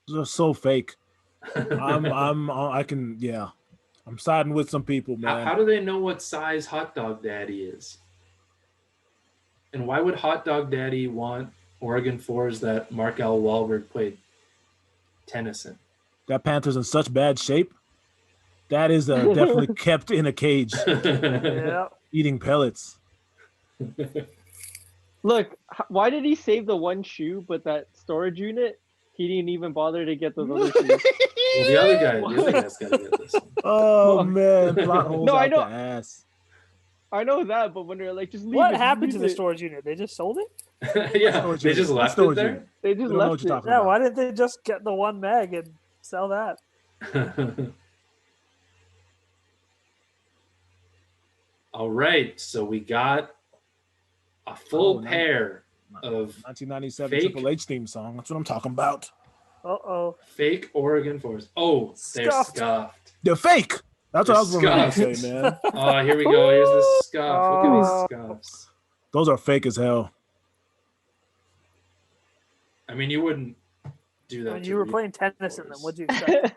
Those are so fake. I'm siding with some people, man. How do they know what size Hot Dog Daddy is? And why would Hot Dog Daddy want Oregon 4s that Mark L. Wahlberg played tennis in? That Panther's in such bad shape. That is definitely kept in a cage, Yeah. eating pellets. Look, why did he save the one shoe, but that storage unit, he didn't even bother to get those other shoes? Well, the other guy's got to get this one. Oh man, plot holes No, I out know. the ass. I know that, but when they're like, just leave What it, just happened to leave the it. storage unit? They just sold it? Yeah, Storage they unit. just left it Storage there. unit. They I just don't know what left you're it. talking Yeah, about. why didn't they just get the one mag and sell that? All right, so we got a full pair of 1997 fake- Triple H theme song. That's what I'm talking about. Uh-oh. fake Oregon 4s. Oh, they're Scuffed. scuffed. They're fake. That's what I was They're going to scuffed. say, man. Oh, here we go. Here's the scuff. Look at Oh. these scuffs. Those are fake as hell. I mean, you wouldn't do that. When to you were real playing tennis in them, 4s. what'd you expect?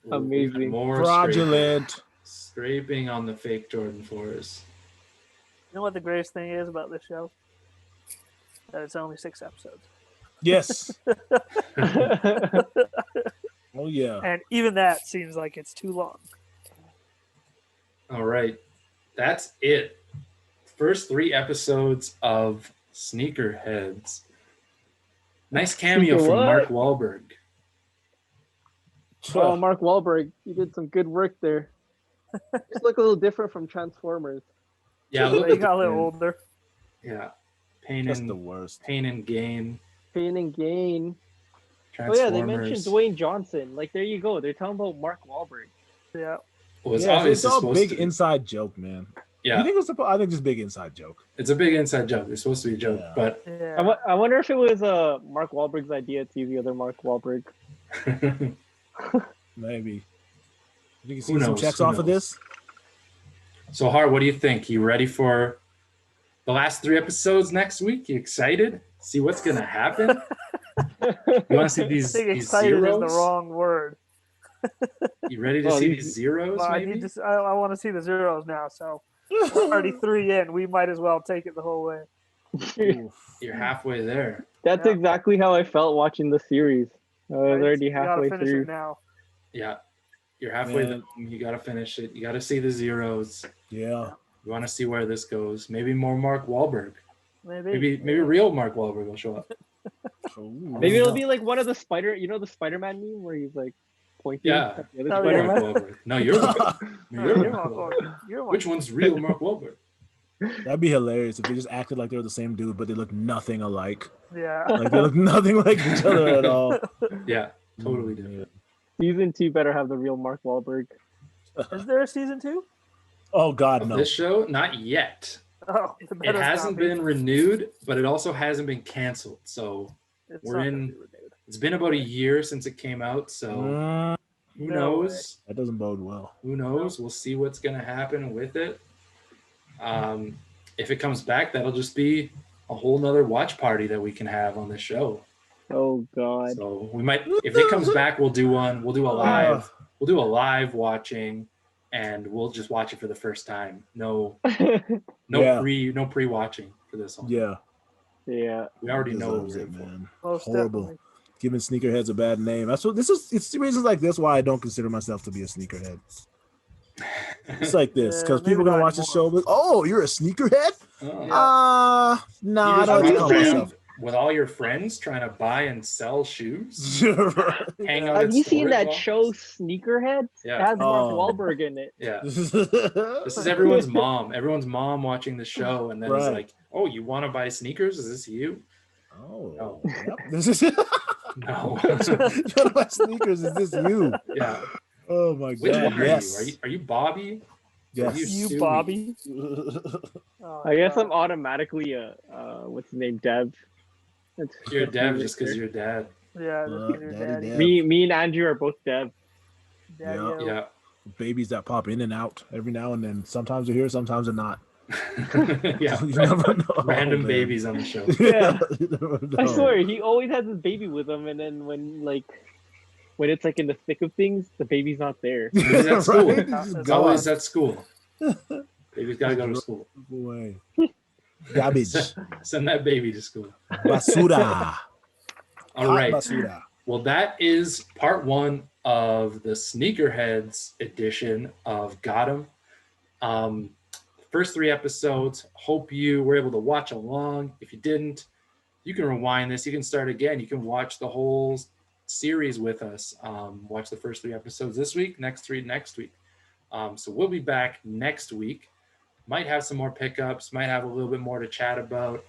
Ooh, Amazing. More Fraudulent. scraping on the fake Jordan 4s. You know what the greatest thing is about this show? That it's only 6 episodes. Yes. Oh yeah. And even that seems like it's too long. All right, that's it. First 3 episodes of Sneakerheads. Nice cameo Sneaker from what? Mark Wahlberg. Oh, Mark Wahlberg, you did some good work there. Just look a little different from Transformers. Yeah, So look you at got a the little pin. older. Yeah, Pain That's the and worst. Pain and Gain. Pain and Gain. Oh Transformers. yeah, they mentioned Dwayne Johnson. Like, there you go. They're talking about Mark Wahlberg. Yeah. was Yeah, so obviously it's all supposed big to be. inside joke, man. Yeah, You think it's I think it's a big inside joke. it's a big inside joke. It's supposed to be a joke, Yeah. Yeah. I wonder if it was Mark Wahlberg's idea to use the other Mark Wahlberg. but Maybe. You can Who see some knows? checks Who off of knows? this. So, Hart, what do you think? You ready for the last 3 episodes next week? You excited? See what's gonna happen? You want to see I these think excited zeros? is the wrong word. You ready to Oh, see these- these zeros? Well, Maybe? I want to see the zeros now. So we're already 3 in. We might as well take it the whole way. Oof. You're halfway there. That's Yeah. exactly how I felt watching the series. I was Right? already You gotta halfway finish through. it now. Yeah, you're halfway Man. there. You gotta finish it. You gotta see the zeros. Yeah. You want to see where this goes. Maybe more Mark Wahlberg. Maybe. Maybe real Mark Wahlberg will show up. Ooh. Maybe it'll know. be like one of the the Spider-Man meme where he's like pointing Yeah. at the other Oh, Mark yeah. Spider-Man. Wahlberg. No, you're Mark. No, You're you're Mark Mark Wahlberg. Wahlberg. You're Mark Which one's real Mark Wahlberg? That'd be hilarious if they just acted like they were the same dude, but they look nothing alike. Yeah. Like they look nothing like each other at all. Yeah, totally different. Season 2 better have the real Mark Wahlberg. Is there a season 2? Oh God, Of no. this show, not yet. Oh, It better hasn't not be. been renewed, but it also hasn't been canceled. So It's we're not gonna in- be renewed. it's been about a year since it came out. So who No knows? That doesn't bode well. Who knows? We'll see what's going to happen with it. If it comes back, that'll just be a whole nother watch party that we can have on this show. Oh God. So we might, if it comes back, we'll do one. We'll do a live. We'll do a live watching, and we'll just watch it for the first time. No Yeah. pre-watching for this one. Yeah. Yeah. We already know what Deserves we're it, in for. man. Most Horrible. definitely. Giving sneakerheads a bad name. It's reasons like this why I don't consider myself to be a sneakerhead. It's like this because Yeah, people maybe gonna not watch the anymore. show. But, oh, you're a sneakerhead? Oh. Yeah. No, You I just don't like run to call around myself. with all your friends trying to buy and sell shoes. Hang out Have at you seen storage that lockers? show Sneakerheads? Yeah. It has Mark Oh. Wahlberg in it. Yeah. This is everyone's mom. Everyone's mom watching the show, and then is Right. like, "Oh, you want to buy sneakers? Is this you?" Oh, No. yep. This is No. you wanna buy sneakers? Is this you? Yeah. Oh my Which god! one are Yes. you? Are you Bobby? Yes. You, Stewie? Bobby. Oh, I guess God. I'm automatically what's his name, Dev. You're That's Dev me just right because there. you're dad. Yeah, that's 'cause your Daddy daddy. Dev. Me and Andrew are both Dev. Daddy-o. Yeah. Babies that pop in and out every now and then. Sometimes they're here, sometimes they're not. Yeah. You never know. Random man. babies on the show. Yeah. You never I know. swear, he always has his baby with him, and then when it's like in the thick of things, the baby's not there. Baby's at school. Right? It's It's Gone. always at school. Baby's got to go to school. Away. Garbage. Send that baby to school. Basura. All Hot right. Basura. Well, that is part one of the Sneakerheads edition of Got 'Em. First 3 episodes. Hope you were able to watch along. If you didn't, you can rewind this. You can start again. You can watch the whole series with us. Watch the first 3 episodes this week, next 3 next week. So we'll be back next week. Might have some more pickups, might have a little bit more to chat about,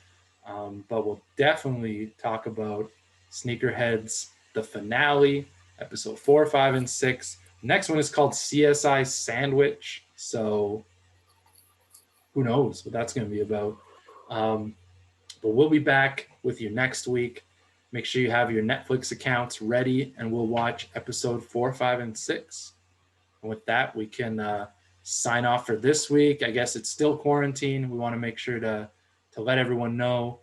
but we'll definitely talk about Sneakerheads, the finale, episode 4, 5, and 6. Next one is called CSI Sandwich. So who knows what that's going to be about. But we'll be back with you next week. Make sure you have your Netflix accounts ready, and we'll watch episode 4, 5, and 6. And with that, we can sign off for this week. I guess it's still quarantine. We want to make sure to let everyone know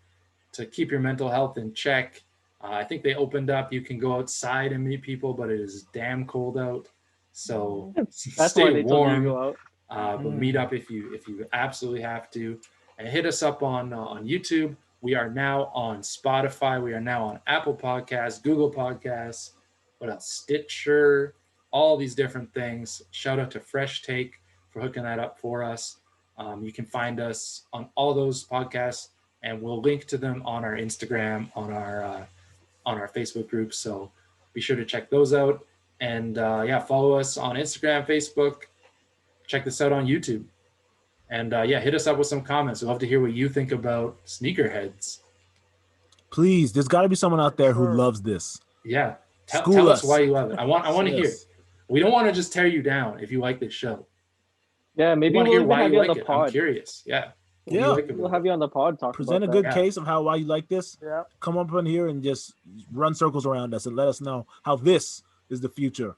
to keep your mental health in check. I think they opened up. You can go outside and meet people, but it is damn cold out. So That's why stay they told me to warm. go out. But meet up if you absolutely have to. And hit us up on YouTube. We are now on Spotify. We are now on Apple Podcasts, Google Podcasts. What else? Stitcher. All these different things. Shout out to Fresh Take for hooking that up for us. You can find us on all those podcasts, and we'll link to them on our Instagram, on our Facebook group. So be sure to check those out. And follow us on Instagram, Facebook. Check this out on YouTube. And hit us up with some comments. We'd love to hear what you think about Sneakerheads. Please, there's got to be someone out there who loves this. Yeah. Tell School us us. why you love it. I want to hear. Yes. We don't want to just tear you down if you like this show. Yeah, We maybe want to we'll hear even why have you you on like the it. I'm pod. curious. Yeah. What do you Yeah. like about We'll it? have you on the pod talk Present a about good that. case of why you like this. Yeah. Come up in here and just run circles around us and let us know how this is the future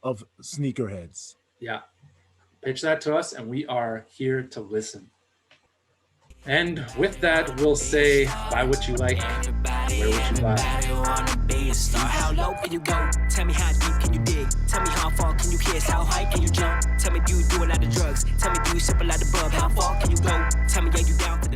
of Sneakerheads. Yeah. Pitch that to us, and we are here to listen. And with that, we'll say, buy what you like, wear what you buy. How low can you go? Tell me how deep can you dig? Tell me how far can you kiss? How high can you jump? Tell me do you do a lot of drugs? Tell me do you sip a lot of bub? How far can you go? Tell me are you down for the